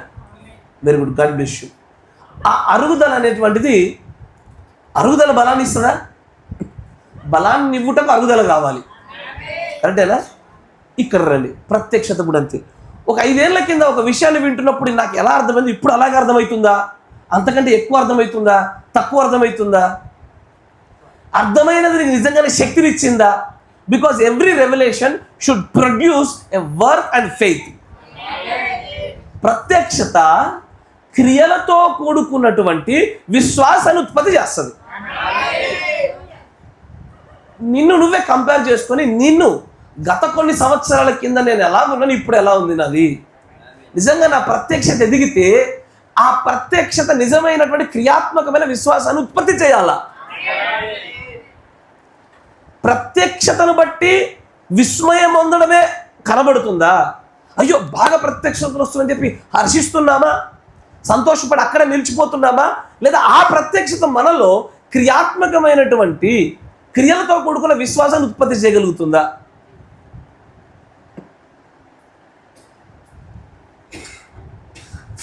[SPEAKER 1] Very good, God bless you. ఆ అరుగుదల అనేటువంటిది, అరుగుదల బలాన్ని ఇస్తుందా? బలాన్ని ఇవ్వటకు అరుగుదల కావాలి. కరెక్టేనా? ఇక్కడ రండి, ప్రత్యక్షత కూడా అంతే. ఒక 5 ఏళ్ల కింద ఒక విషయాన్ని వింటున్నప్పుడు నాకు ఎలా అర్థమైంది, ఇప్పుడు అలాగే అర్థమవుతుందా? అంతకంటే ఎక్కువ అర్థమవుతుందా, తక్కువ అర్థమవుతుందా? అర్థమైనది నీకు నిజంగానే శక్తినిచ్చిందా? Because every revolution should produce a work and faith. ప్రత్యక్షత క్రియలతో కూడుకున్నటువంటి విశ్వాసాన్ని ఉత్పత్తి చేస్తుంది. నిన్ను నువ్వే కంపేర్ చేసుకొని, నిన్ను గత కొన్ని సంవత్సరాల కింద నేను ఎలా ఉన్నాను, ఇప్పుడు ఎలా ఉంది నాది. నిజంగా నా ప్రత్యక్షత ఎదిగితే ఆ ప్రత్యక్షత నిజమైనటువంటి క్రియాత్మకమైన విశ్వాసాన్ని ఉత్పత్తి చేయాలా. ప్రత్యక్షతను బట్టి విస్మయం పొందడమే కనబడుతుందా? అయ్యో బాగా ప్రత్యక్షతలు వస్తుందని చెప్పి హర్షిస్తున్నామా, సంతోషపడి అక్కడే నిలిచిపోతున్నామా, లేదా ఆ ప్రత్యక్షత మనలో క్రియాత్మకమైనటువంటి క్రియలతో కూడుకున్న విశ్వాసాన్ని ఉత్పత్తి చేయగలుగుతుందా?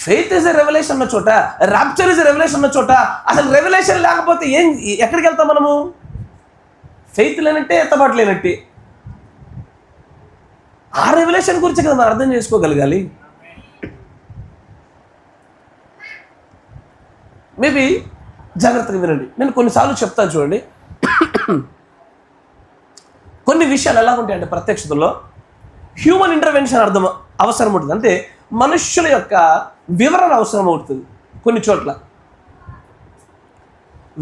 [SPEAKER 1] ఫెయిత్ ఇస్ ఎ రెవల్యూషన్ ఉన్న చోట, రాప్చర్ ఇస్ ఎ రెవల్యూషన్ ఉన్న చోట, అసలు రెవల్యూషన్ లేకపోతే ఎక్కడికి వెళ్తాం మనము? ఫెయిత్ లేనట్టే, ఎత్తబాటు లేనట్టే. ఆ రెవల్యూషన్ గురించి కదా మనం అర్థం చేసుకోగలగాలి. మేబీ జాగ్రత్తగా వినండి, నేను కొన్నిసార్లు చెప్తాను చూడండి. కొన్ని విషయాలు ఎలా ఉంటాయంటే ప్రత్యక్షతలో హ్యూమన్ ఇంటర్వెన్షన్ అవసరం ఉంటుంది. అంటే మనుష్యుల యొక్క వివరణ అవసరం అవుతుంది కొన్ని చోట్ల.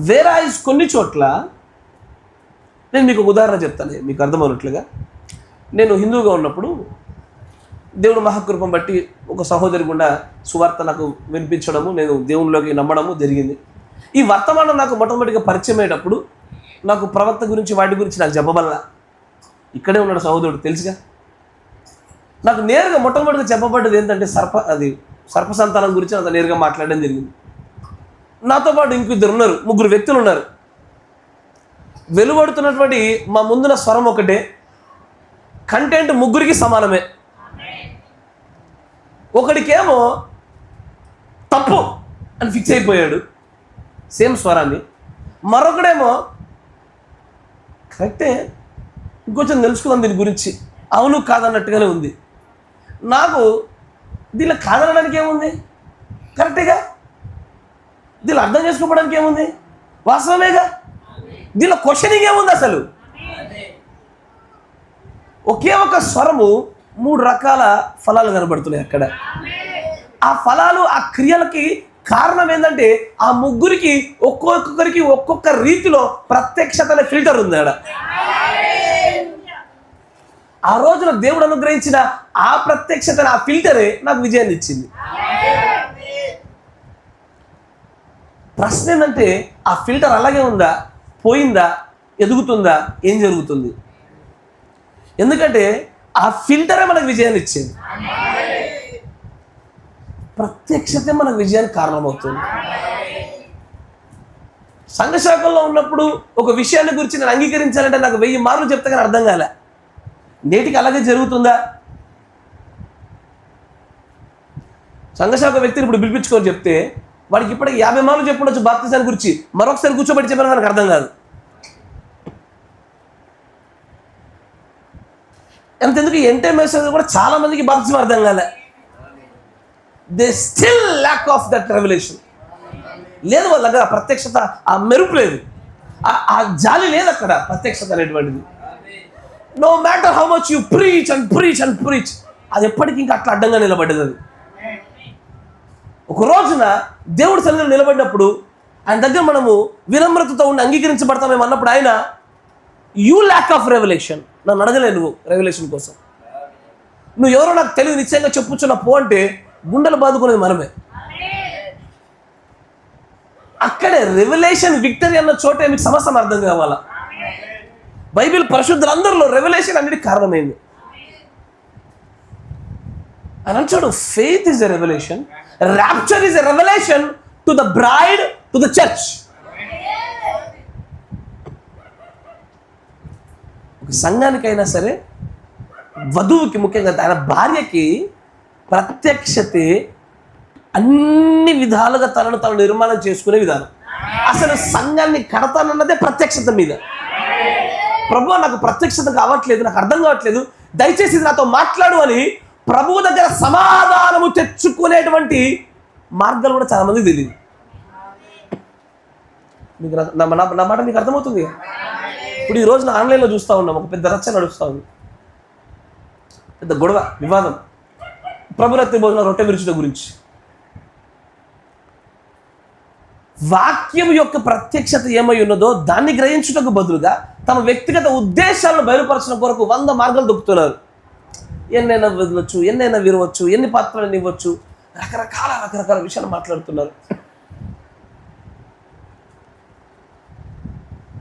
[SPEAKER 1] వేరాయిస్ కొన్ని చోట్ల, నేను మీకు ఒక ఉదాహరణ చెప్తాను మీకు అర్థమవునట్లుగా. నేను హిందూగా ఉన్నప్పుడు దేవుడు మహాకృపం బట్టి ఒక సహోదరి గుండా సువార్త నాకు వినిపించడము, నేను దేవునిలోకి నమ్మడము జరిగింది. ఈ వర్తమానం నాకు మొట్టమొదటిగా పరిచయం అయ్యేటప్పుడు నాకు ప్రవక్త గురించి వాటి గురించి నాకు చెప్పబల్లా. ఇక్కడే ఉన్నాడు సహోదరుడు, తెలుసుగా. నాకు నేరుగా మొట్టమొదటిగా చెప్పబడ్డది ఏంటంటే సర్ప సంతానం గురించి నాతో నేరుగా మాట్లాడడం జరిగింది. నాతో పాటు ఇంకిద్దరు ఉన్నారు, 3 వ్యక్తులు ఉన్నారు. వెలువడుతున్నటువంటి మా ముందున స్వరం ఒకటే, కంటెంట్ 3కి సమానమే. ఒకడికేమో తప్పు అని ఫిక్స్ అయిపోయాడు సేమ్ స్వరాన్ని, మరొకడేమో కరెక్టే, ఇంకొంచెం తెలుసుకుందాం దీని గురించి, అవును కాదన్నట్టుగానే ఉంది. నాకు దీనిలో కాదనడానికి ఏముంది, కరెక్టేగా. దీనిలో అర్థం చేసుకోవడానికి ఏముంది, వాస్తవమేగా. దీనిలో క్వశ్చనింగ్ ఏముంది అసలు? ఒకే ఒక స్వరము 3 రకాల ఫలాలు కనబడుతున్నాయి అక్కడ. ఆ ఫలాలు, ఆ క్రియలకి కారణం ఏంటంటే ఆ 3కి ఒక్కొక్కరికి ఒక్కొక్క రీతిలో ప్రత్యక్షత అనే ఫిల్టర్ ఉంది ఆడ. ఆ రోజున దేవుడు అనుగ్రహించిన ఆ ప్రత్యక్షత, ఆ ఫిల్టరే నాకు విజయాన్ని ఇచ్చింది. ప్రశ్న ఏంటంటే ఆ ఫిల్టర్ అలాగే ఉందా, పోయిందా, ఎదుగుతుందా, ఏం జరుగుతుంది? ఎందుకంటే ఆ ఫిల్టరే మనకు విజయాన్ని ఇచ్చింది. ప్రత్యక్షతే మనకు విజయానికి కారణమవుతుంది. సంఘశాఖల్లో ఉన్నప్పుడు ఒక విషయాన్ని గురించి నేను అంగీకరించాలంటే నాకు 1000 మార్లు చెప్తే కానీ అర్థం కాలే. నేటికి అలాగే జరుగుతుందా? సంఘశాఖ వ్యక్తిని ఇప్పుడు పిలిపించుకొని చెప్తే వాడికి ఇప్పటికి 50 మార్లు చెప్పుండొచ్చు బాప్తిజాన్ని గురించి, మరొకసారి కూర్చోబెట్టి చెప్పిన మనకు అర్థం కాదు. అంతెందుకు ఎంటే మెసేజ్ కూడా చాలా మందికి బాప్తిజం అర్థం కాలే. They still lack of that revolution. లేదు వాళ్ళ దగ్గర ప్రత్యక్షత, ఆ మెరుపు లేదు, ఆ జాలి లేదు అక్కడ, ప్రత్యక్షత అనేటువంటిది. No matter how much you preach and preach and preach, అది ఎప్పటికీ ఇంకా అట్లా అడ్డంగా నిలబడ్డది. అది ఒక రోజున దేవుడి సన్నిధిలో నిలబడినప్పుడు ఆయన దగ్గర మనము వినమ్రతతో ఉండి అంగీకరించబడతామేమో అన్నప్పుడు ఆయన యూ ల్యాక్ ఆఫ్ రెవల్యూషన్, నన్ను అడగలే నువ్వు రెవల్యూషన్ కోసం, నువ్వు ఎవరో నాకు తెలియదు నిశ్చయంగా చెప్పుచ్చు నా పో అంటే గుండెలు బాదుకునేది మనమే. అక్కడే రెవల్యూషన్ విక్టరీ అన్న చోటే మీకు సమస్య అర్థం కావాలా. బైబిల్ పరిశుద్ధులందరిలో రెవల్యూషన్ అన్నిటికీ కారణమైంది అని అంటాడు. Faith is a revolution, rapture is a revolution to the bride, to the church. ఒక సంఘానికైనా సరే, వధువుకి ముఖ్యంగా ఆయన భార్యకి ప్రత్యక్షతే అన్ని విధాలుగా తనను తను నిర్మాణం చేసుకునే విధానం. అసలు సంఘాన్ని కడతానన్నదే ప్రత్యక్షత మీద. ప్రభు నాకు ప్రత్యక్షత కావట్లేదు, నాకు అర్థం కావట్లేదు, దయచేసి నాతో మాట్లాడు అని ప్రభువు దగ్గర సమాధానము తెచ్చుకునేటువంటి మార్గాలు కూడా చాలా మందికి తెలియదు. మీకు నా మాట మీకు అర్థమవుతుంది. ఇప్పుడు ఈ రోజున ఆన్లైన్లో చూస్తూ ఉన్నాం, ఒక పెద్ద రచ్చ నడుస్తూ ఉంది, పెద్ద గొడవ, వివాదం, ప్రభురాత్రి భోజనం రొట్టె విరుచుట గురించి. వాక్యం యొక్క ప్రత్యక్షత ఏమై ఉన్నదో దాన్ని గ్రహించుటకు బదులుగా తమ వ్యక్తిగత ఉద్దేశాలను బయలుపరచడం కొరకు 100 మార్గాలు దొక్కుతున్నారు. ఎన్నైనా వదలొచ్చు, ఎన్నైనా విరవచ్చు, ఎన్ని పాత్రలను ఇవ్వచ్చు, రకరకాల విషయాలు మాట్లాడుతున్నారు.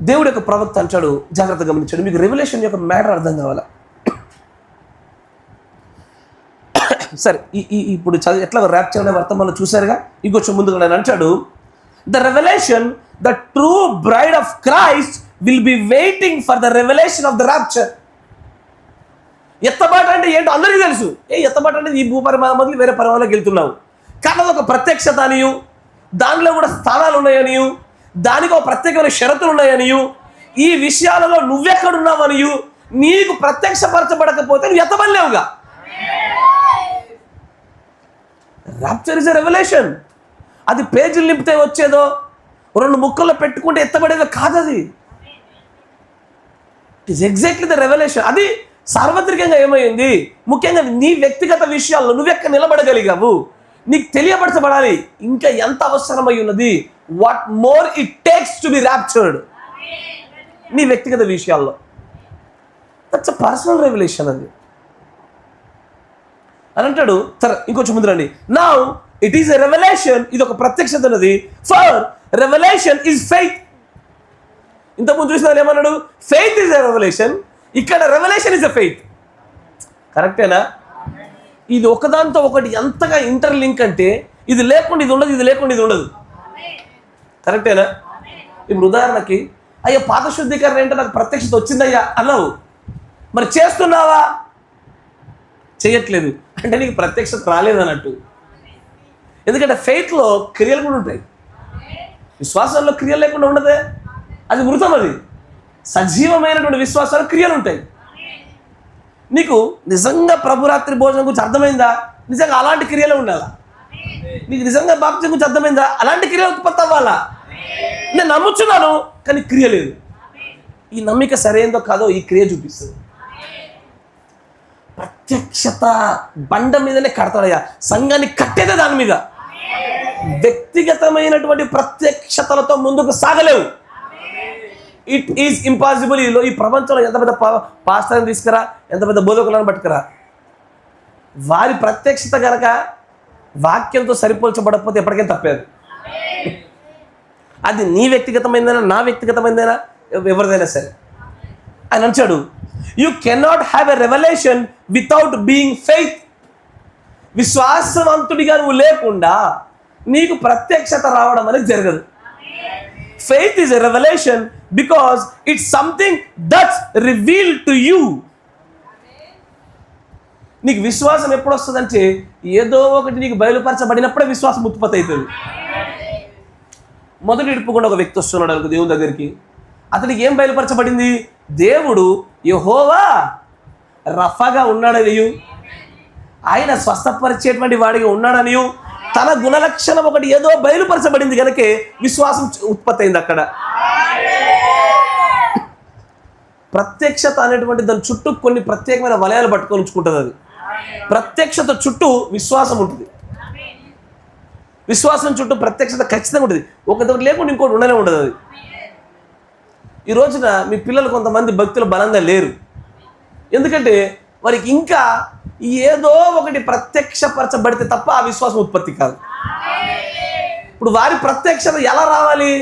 [SPEAKER 1] దేవుడు యొక్క ప్రవక్త అంటాడు, జాగ్రత్త గమనించాడు, మీకు రెవల్యూషన్ యొక్క మ్యాటర్ అర్థం కావాలా. సరే, ఇప్పుడు చదివి ఎట్లా ర్యాప్చర్ అనే వర్తమానం చూశారుగా, ఇంకొంచెం ముందుగా నేను అంటాడు, the revolution, the true bride of Christ will be waiting for the revolution of the rapture. ఎత్తబాట అంటే ఏంటో అందరికీ తెలుసు. ఎత్తబాట అంటే ఈ భూపరిమాణం మొదలు వేరే పరిమాణంలోకి వెళ్తున్నావు, కానీ అదొక ప్రత్యక్షత అనియు, దానిలో కూడా స్థానాలు ఉన్నాయనియు, దానికి ఒక ప్రత్యేకమైన షరతులు ఉన్నాయనియు, ఈ విషయాలలో నువ్వెక్కడున్నావనియు నీకు ప్రత్యక్షపరచబడకపోతే నువ్వు ఎత్తబడలేవుగా. Rapture is a revolution. అది పేజీలు నింపితే వచ్చేదో 2 ముక్కల్లో పెట్టుకుంటే ఎత్తబడేదో కాదు. అది it is exactly the revolution. అది సార్వత్రికంగా ఏమైంది, ముఖ్యంగా నీ వ్యక్తిగత విషయాల్లో నువ్వెక్కడ నిలబడగలిగావు, నీకు తెలియపరచబడాలి ఇంకా ఎంత అవసరమై ఉన్నది, what more it takes to be raptured నీ వ్యక్తిగత విషయాల్లో. దట్స్ అ పర్సనల్ రెవల్యూషన్ అది అని అంటాడు. సరే, ఇంకొంచెం ముందు రండి. Now it is a revolution, ఇది ఒక ప్రత్యక్షత ఉన్నది. For revolution is faith. ఇంతకుముందు చూసిన ఏమన్నాడు, ఫెయిత్ ఈజ్ ఎ రెవల్యూషన్, ఇక్కడ రెవల్యూషన్ ఈజ్ ఎ ఫెయిత్. కరెక్టేనా? ఇది ఒకదాంతో ఒకటి ఎంతగా ఇంటర్లింక్ అంటే, ఇది లేకుండా ఇది ఉండదు, ఇది లేకుండా ఇది ఉండదు. కరెక్టేనా? ఇప్పుడు ఉదాహరణకి, అయ్యా పాత శుద్ధీకరణ ఏంటో నాకు ప్రత్యక్షత వచ్చిందయ్యా అన్నావు, మరి చేస్తున్నావా? చేయట్లేదు అంటే నీకు ప్రత్యక్షత రాలేదన్నట్టు. ఎందుకంటే ఫెయిత్లో క్రియలు కూడా ఉంటాయి, విశ్వాసంలో క్రియలు లేకుండా ఉండదే, అది మృతం. అది సజీవమైనటువంటి విశ్వాసాలు క్రియలు ఉంటాయి. నీకు నిజంగా ప్రభురాత్రి భోజనం గురించి అర్థమైందా? నిజంగా అలాంటి క్రియలు ఉండాలా? నీకు నిజంగా బాప్తిజం గురించి అర్థమైందా? అలాంటి క్రియలు ఉత్పత్తి అవ్వాలా? నేను నమ్ముచున్నాను కానీ క్రియ లేదు. ఈ నమ్మిక సరైనదో కాదో ఈ క్రియ చూపిస్తుంది. ప్రత్యక్షత బండ మీదనే కడతాడయ్యా, సంఘాన్ని కట్టేదే దాని మీద. వ్యక్తిగతమైనటువంటి ప్రత్యక్షతలతో ముందుకు సాగలేవు. It is impossible. ఈ ప్రపంచంలో ఎంత పెద్ద పాస్టర్ని తీసుకురా, ఎంత పెద్ద బోధకులను పట్టుకురా, వారి ప్రత్యక్షత కనుక వాక్యంతో సరిపోల్చబడకపోతే ఎప్పటికైనా తప్పేది. అది నీ వ్యక్తిగతమైందైనా, నా వ్యక్తిగతమైందైనా, ఎవరిదైనా సరే. ఆయన అంటాడు, you cannot have a revolution without being faith. విశ్వాసవంతుడిగా నువ్వు లేకుండా నీకు ప్రత్యక్షత రావడం అనేది జరగదు. Faith is a revelation because it's something that's revealed to you. నీకు విశ్వాసం ఎప్పుడు వస్తుందంటే ఏదో ఒకటి నీకు బయలుపరచబడినప్పుడే విశ్వాసం ఉత్పత్తి అవుతుంది. మొదటి ఇడుపుకుండా ఒక వ్యక్తి వస్తున్నాడు అనుకో దేవుని దగ్గరికి. అతనికి ఏం బయలుపరచబడింది? దేవుడు యెహోవా రఫాగా ఉన్నాడనియు, ఆయన స్వస్థపరిచేటువంటి వాడిగా ఉన్నాడనియు, తన గుణలక్షణం ఒకటి ఏదో బయలుపరచబడింది కనుకే విశ్వాసం ఉత్పత్తి అయింది అక్కడ. ప్రత్యక్షత అనేటువంటి దాని చుట్టూ కొన్ని ప్రత్యేకమైన వలయాలు పట్టుకొని ఉంచుకుంటుంది. అది ప్రత్యక్షత చుట్టూ విశ్వాసం ఉంటుంది. విశ్వాసం చుట్టూ ప్రత్యక్షత ఖచ్చితంగా ఉంటుంది. ఒకటి లేకుండా ఇంకోటి ఉండనే ఉండదు. అది ఈ రోజున మీ పిల్లలు కొంతమంది భక్తులు బలంగా లేరు. ఎందుకంటే వారికి ఇంకా ఏదో ఒకటి ప్రత్యక్షపరచబడితే తప్ప ఆ విశ్వాసం ఉత్పత్తి కాదు. ఇప్పుడు వారి ప్రత్యక్షత ఎలా రావాలి?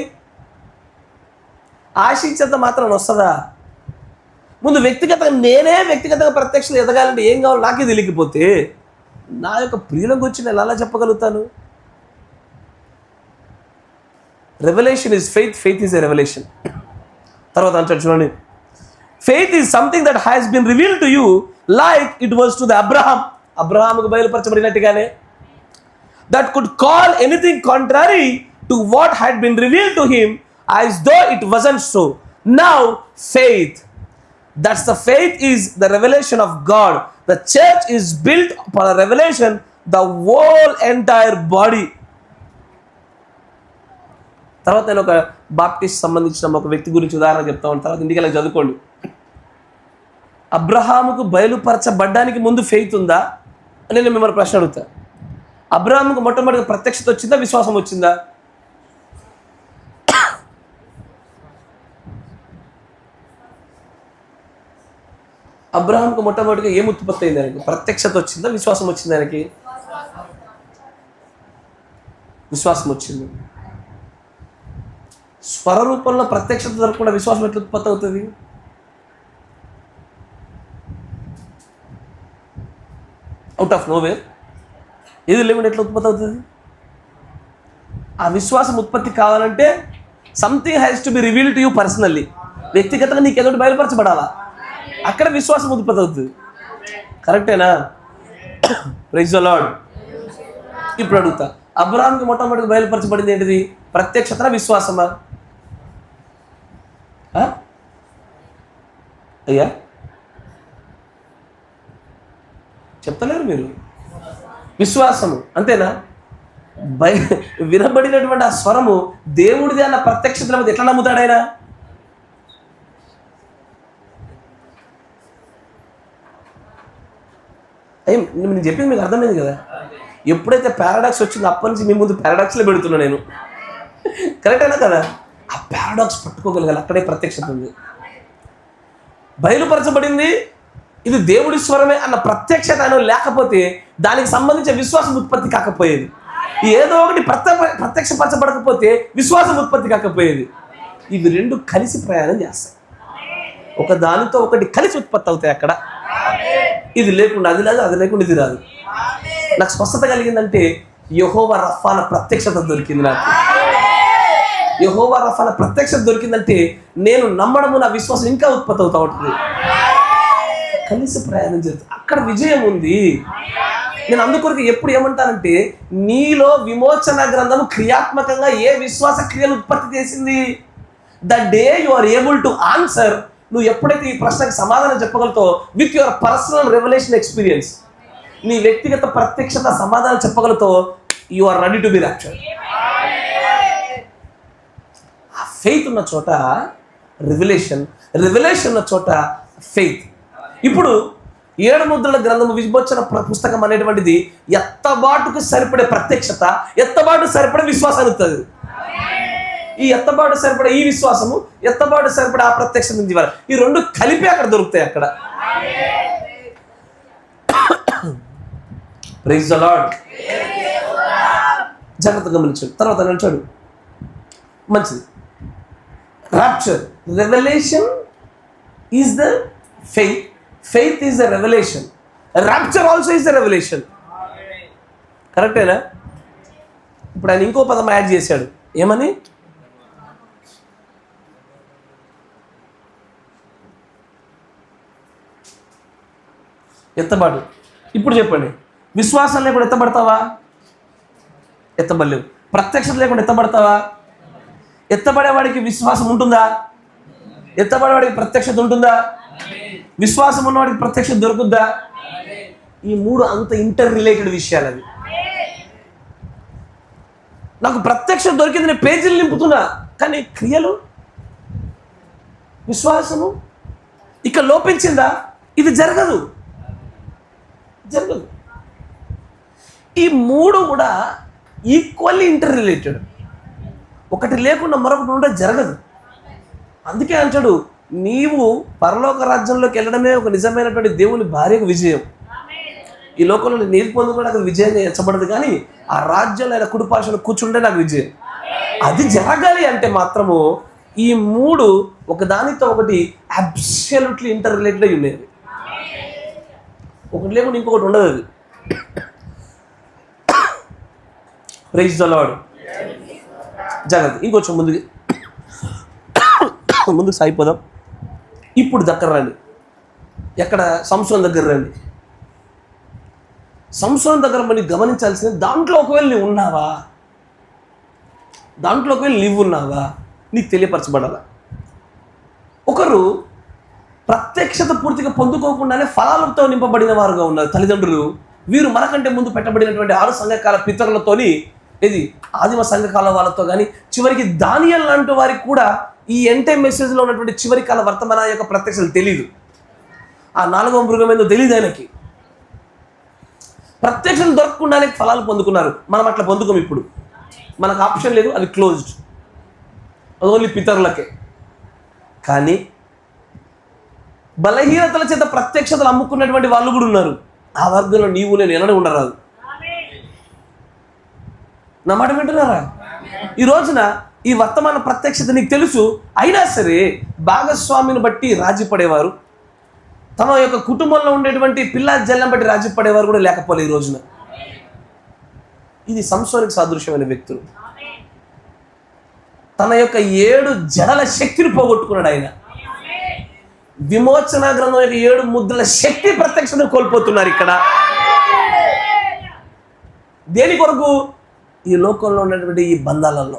[SPEAKER 1] ఆశించేంత మాత్రం వస్తుందా? ముందు వ్యక్తిగతంగా ప్రత్యక్షత ఎదగాలంటే ఏం కావాలో నాకే తెలియకపోతే నా యొక్క ప్రియుల గురించి నేను ఎలా చెప్పగలుగుతాను? Revolution is faith, faith is a revolution. తర్వాత అంటాడు చూడండి, faith is something that has been revealed to you like it was to the అబ్రహాముకు బయలుపరచబడినట్టుగానే, that could call anything contrary to what had been revealed to him as though it wasn't so. Now faith, that's the faith is the revelation of God. The church is built upon a revelation, the whole entire body. తర్వాత నేను ఒక Baptist సంబంధించిన ఒక వ్యక్తి గురించి ఉదాహరణ చెప్తా ఉంటాను. తర్వాత ఇంటికి వెళ్ళి చదువుకోండి. అబ్రహాముకు బయలుపరచబడ్డానికి ముందు ఫెయిత్ ఉందా అని నేను మిమ్మల్ని ప్రశ్న అడుగుతా. అబ్రహాముకు మొట్టమొదటిగా ప్రత్యక్షత వచ్చిందా, విశ్వాసం వచ్చిందా? అబ్రహాంకు మొట్టమొదటిగా ఏం ఉత్పత్తి అయింది? దానికి ప్రత్యక్షత వచ్చిందా, విశ్వాసం వచ్చింది? దానికి విశ్వాసం వచ్చింది. స్వరూపంలో ప్రత్యక్షత జరగకుండా విశ్వాసం ఎట్లా ఉత్పత్తి అవుతుంది? అవుట్ ఆఫ్ నోవేర్ ఏది లేకుండా ఎట్లా ఉత్పత్తి అవుతుంది? ఆ విశ్వాసం ఉత్పత్తి కావాలంటే something has to be revealed to you personally. వ్యక్తిగతంగా నీకు ఏదో బయలుపరచబడాలా, అక్కడ విశ్వాసం ఉత్పత్తి అవుతుంది. కరెక్టేనా? Praise the Lord. ఇప్పుడు అడుగుతా, అబ్రహాంకి మొట్టమొదటిగా బయలుపరచబడింది ఏంటిది? ప్రత్యక్షత, విశ్వాసమా? అయ్యా చెప్తలేరు మీరు. విశ్వాసము అంతేనా? వినబడినటువంటి ఆ స్వరము దేవుడిది అన్న ప్రత్యక్షత ఎట్లా నమ్ముతాడైనా? నేను చెప్పింది మీకు అర్థమైంది కదా? ఎప్పుడైతే పారాడాక్స్ వచ్చిందో అప్పటి నుంచి మీ ముందు పారాడాక్స్లో పెడుతున్నా నేను. కరెక్టేనా కదా? ఆ పారాడాక్స్ పట్టుకోగలగాలి. అక్కడే ప్రత్యక్షత ఉంది. బయలుపరచబడింది ఇది దేవుడి స్వరమే అన్న ప్రత్యక్షత లేకపోతే దానికి సంబంధించిన విశ్వాసం ఉత్పత్తి కాకపోయేది. ఏదో ఒకటి ప్రత్యక్షపరచబడకపోతే విశ్వాసం ఉత్పత్తి కాకపోయేది. ఇవి రెండు కలిసి ప్రయాణం చేస్తాయి. ఒక దానితో ఒకటి కలిసి ఉత్పత్తి అవుతాయి అక్కడ. ఇది లేకుండా అది రాదు, అది లేకుండా ఇది రాదు. నాకు స్వస్థత కలిగిందంటే యెహోవా రఫా అన్న ప్రత్యక్షత దొరికింది. నాకు యెహోవా రఫా అన్న ప్రత్యక్షత దొరికిందంటే నేను నమ్మడము, నా విశ్వాసం ఇంకా ఉత్పత్తి అవుతా ఉంటుంది. కలిసి ప్రయాణం జరుగుతుంది. అక్కడ విజయం ఉంది. నేను అందుకొరకు ఎప్పుడు ఏమంటానంటే, నీలో విమోచన గ్రంథము క్రియాత్మకంగా ఏ విశ్వాస క్రియలు ఉత్పత్తి చేసింది? The day you are able to answer. నువ్వు ఎప్పుడైతే ఈ ప్రశ్నకు సమాధానం చెప్పగలుగుతావు with your personal revelation experience, నీ వ్యక్తిగత ప్రత్యక్షత సమాధానం చెప్పగలుగుతావు, you are ready to be raptured. ఆ ఫెయిత్ ఉన్న చోట రెవల్యూషన్, రెవల్యూషన్ ఉన్న చోట ఫెయిత్. ఇప్పుడు 7 ముద్రల గ్రంథము విమోచన పుస్తకం అనేటువంటిది ఎత్తబాటుకు సరిపడే ప్రత్యక్షత, ఎత్తబాటు సరిపడే విశ్వాసాన్ని ఇస్తుంది. ఈ ఎత్తబాటు సరిపడే ఈ విశ్వాసము, ఎత్తబాటు సరిపడే ఆ ప్రత్యక్షత నుంచి ఈ రెండు కలిపి అక్కడ దొరుకుతాయి. అక్కడ ప్రైజ్ ది లార్డ్. జాగ్రత్తగా గమనించాడు. తర్వాత నిలిచాడు. మంచిది. Rapture, revolution is the faith, faith is the revolution, rapture also is the revolution. కరెక్టేనా? ఇప్పుడు ఆయన ఇంకో పదం యాడ్ చేశాడు. ఏమని? ఎత్తబాటు. ఇప్పుడు చెప్పండి, విశ్వాసం లేకుండా ఎత్తబడతావా? ఎత్తబడలేవు. ప్రత్యక్షత లేకుండా ఎత్తబడతావా? ఎత్తబడేవాడికి విశ్వాసం ఉంటుందా? ఎత్తబడేవాడికి ప్రత్యక్షత ఉంటుందా? విశ్వాసం ఉన్నవాడికి ప్రత్యక్షత దొరుకుద్దా? ఈ మూడు అంత ఇంటర్ రిలేటెడ్ విషయాలు అవి. నాకు ప్రత్యక్షత దొరికింది, నేను పేజీలు నింపుతున్నా, కానీ క్రియలు, విశ్వాసము ఇక లోపించిందా? ఇది జరగదు. ఈ మూడు కూడా ఈక్వల్లీ ఇంటర్ రిలేటెడ్. ఒకటి లేకుండా మరొకటి ఉంటే జరగదు. అందుకే అంటాడు, నీవు పరలోక రాజ్యంలోకి వెళ్ళడమే ఒక నిజమైనటువంటి దేవుని భార్యకు విజయం. ఈ లోకంలో నీరు పొందుకోవడానికి నాకు విజయంగా ఎంచబడదు, కానీ ఆ రాజ్యంలో ఆయన కుడిపార్శ్వలో కూర్చుంటే నాకు విజయం. అది జరగాలి అంటే మాత్రము ఈ మూడు ఒకదానితో ఒకటి అబ్సల్యూట్లీ ఇంటర్ రిలేటెడ్ అయి ఉండేది. ఒకటి లేకుండా ఇంకొకటి ఉండదు. అది ప్రైజ్ ది లార్డ్. జాగ్రత్త, ఇంకొంచెం ముందుకు సాగిపోదాం. ఇప్పుడు దగ్గర రండి. ఎక్కడ? సంసోన్ దగ్గర రండి. సంసోన్ దగ్గర మనం గమనించాల్సింది, దాంట్లో ఒకవేళ నీవు ఉన్నావా, దాంట్లో ఒకవేళ నీవు ఉన్నావా, నీకు తెలియపరచబడాలా. ఒకరు ప్రత్యక్షత పూర్తిగా పొందుకోకుండానే ఫలాలతో నింపబడిన వారుగా ఉన్నారు తల్లిదండ్రులు. వీరు మనకంటే ముందు పెట్టబడినటువంటి 6 సంఘకాల పితరులతోని, ఇది ఆదిమ సంఘకాల వాళ్ళతో కానీ, చివరికి దానియేలు లాంటి వారికి కూడా ఈ ఎండ్ టైమ్ మెసేజ్లో ఉన్నటువంటి చివరి కాల వర్తమాన యొక్క ప్రత్యక్షలు తెలియదు. ఆ 4వ మృగం ఏందో తెలియదు ఆయనకి. ప్రత్యక్షలు దొరకకుండానే ఫలాలు పొందుకున్నారు. మనం అట్లా పొందుకోము. ఇప్పుడు మనకు ఆప్షన్ లేదు, అది క్లోజ్డ్, అది ఓన్లీ పితరులకే. కానీ బలహీనతల చేత ప్రత్యక్షతలు అమ్ముకున్నటువంటి వాళ్ళు కూడా ఉన్నారు. ఆ వర్గంలో నీవు నేను ఎన్నడూ ఉండరాదు. నా మాట వింటున్నారా? ఈ రోజున ఈ వర్తమాన ప్రత్యక్షత నీకు తెలుసు, అయినా సరే భాగస్వామిని బట్టి రాజీ పడేవారు, తమ యొక్క కుటుంబంలో ఉండేటువంటి పిల్ల జల్లం బట్టి రాజీ పడేవారు కూడా లేకపోలేదు ఈ రోజున. ఇది సంసోనికి సాదృశ్యమైన వ్యక్తులు. తన యొక్క 7 జడల శక్తిని పోగొట్టుకున్నాడు ఆయన. విమోచన గ్రంథం యొక్క 7 ముద్రల శక్తి ప్రత్యక్షతను కోల్పోతున్నారు ఇక్కడ. దేని కొరకు? ఈ లోకంలో ఉన్నటువంటి ఈ బంధాలలో.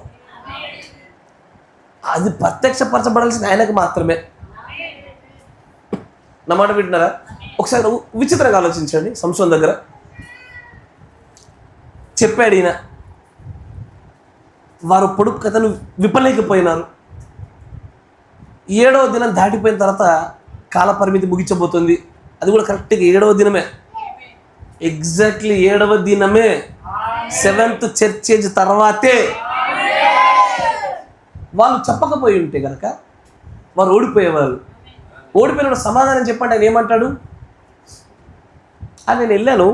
[SPEAKER 1] అది ప్రత్యక్షపరచబడాల్సిన ఆయనకు మాత్రమే. నా మాట వింటున్నారా? ఒకసారి విచిత్రంగా ఆలోచించండి. సంసోన్ దగ్గర చెప్పాడు ఈయన, వారు పొడుపు కథను విప్పలేకపోయినారు. 7వ దినం దాటిపోయిన తర్వాత కాల పరిమితి ముగించబోతుంది. అది కూడా కరెక్ట్గా 7వ దినమే, ఎగ్జాక్ట్లీ 7వ దినమే, 7th చర్చేజ్ తర్వాతే. వాళ్ళు చెప్పకపోయి ఉంటే కనుక వారు ఓడిపోయేవారు. ఓడిపోయిన సమాధానం చెప్పండి. ఆయన ఏమంటాడు? నేను వెళ్ళాను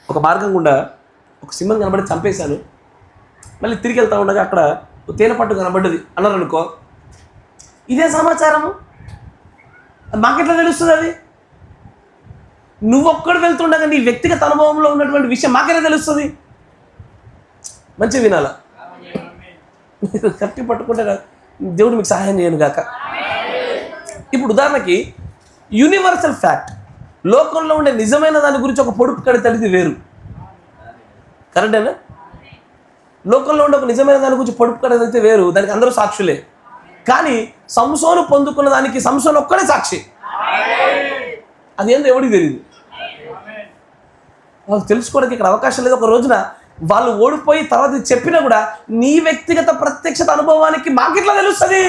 [SPEAKER 1] ఒక మార్గం గుండా, ఒక సింహం కనబడి చంపేశాను, మళ్ళీ తిరిగి వెళ్తా ఉండగా అక్కడ తేనె పట్టు కనబడ్డది అన్నారు అనుకో. ఇదే సమాచారము మాకెట్లా తెలుస్తుంది? అది నువ్వొక్కడు వెళ్తుండగా నీ వ్యక్తిగత అనుభవంలో ఉన్నటువంటి విషయం మాకెట్లా తెలుస్తుంది? మంచిగా వినాలా? మీరు కట్టి పట్టుకుంటే దేవుడు మీకు సహాయం చేయను గాక. ఇప్పుడు ఉదాహరణకి యూనివర్సల్ ఫ్యాక్ట్, లోకంలో ఉండే నిజమైన దాని గురించి ఒక పొడుపు కడితే వేరు. కరెక్టేనా? లోకంలో ఉండే ఒక నిజమైన దాని గురించి పొడుపు కడితే వేరు, దానికి అందరూ సాక్షులే. కానీ సంసోను పొందుకున్న దానికి సంసోను ఒక్కడే సాక్షి. అదేందో ఎవడికి తెలియదు. వాళ్ళు తెలుసుకోవడానికి ఇక్కడ అవకాశం లేదు. ఒక రోజున వాళ్ళు ఓడిపోయి తర్వాత చెప్పినా కూడా నీ వ్యక్తిగత ప్రత్యక్షత అనుభవానికి మాకెట్లా తెలుస్తుంది?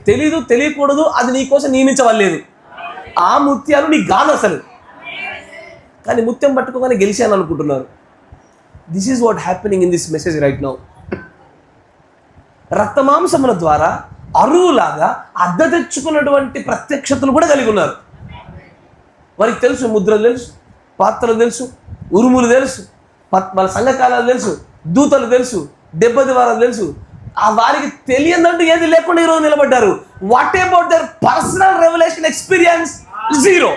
[SPEAKER 1] తెలీదు, తెలియకూడదు. అది నీకోసం నియమించవలేదు. ఆ ముత్యాలు నీకు కాదు అసలు, కానీ ముత్యం పట్టుకోగానే గెలిచాను అనుకుంటున్నారు. This is what happening in this message right now. రక్తమాంసముల ద్వారా అరువులాగా అద్దె తెచ్చుకున్నటువంటి ప్రత్యక్షతలు కూడా కలిగి ఉన్నారు. వారికి తెలుసు, ముద్రలు తెలుసు, పాత్రలు తెలుసు, ఉరుములు తెలుసు, వాళ్ళ సంఘకాలాలు తెలుసు, దూతలు తెలుసు, 70 వారాలు తెలుసు. ఆ వారికి తెలియదంటూ ఏది లేకుండా ఈరోజు నిలబడ్డారు. What about their personal revelation experience? 0.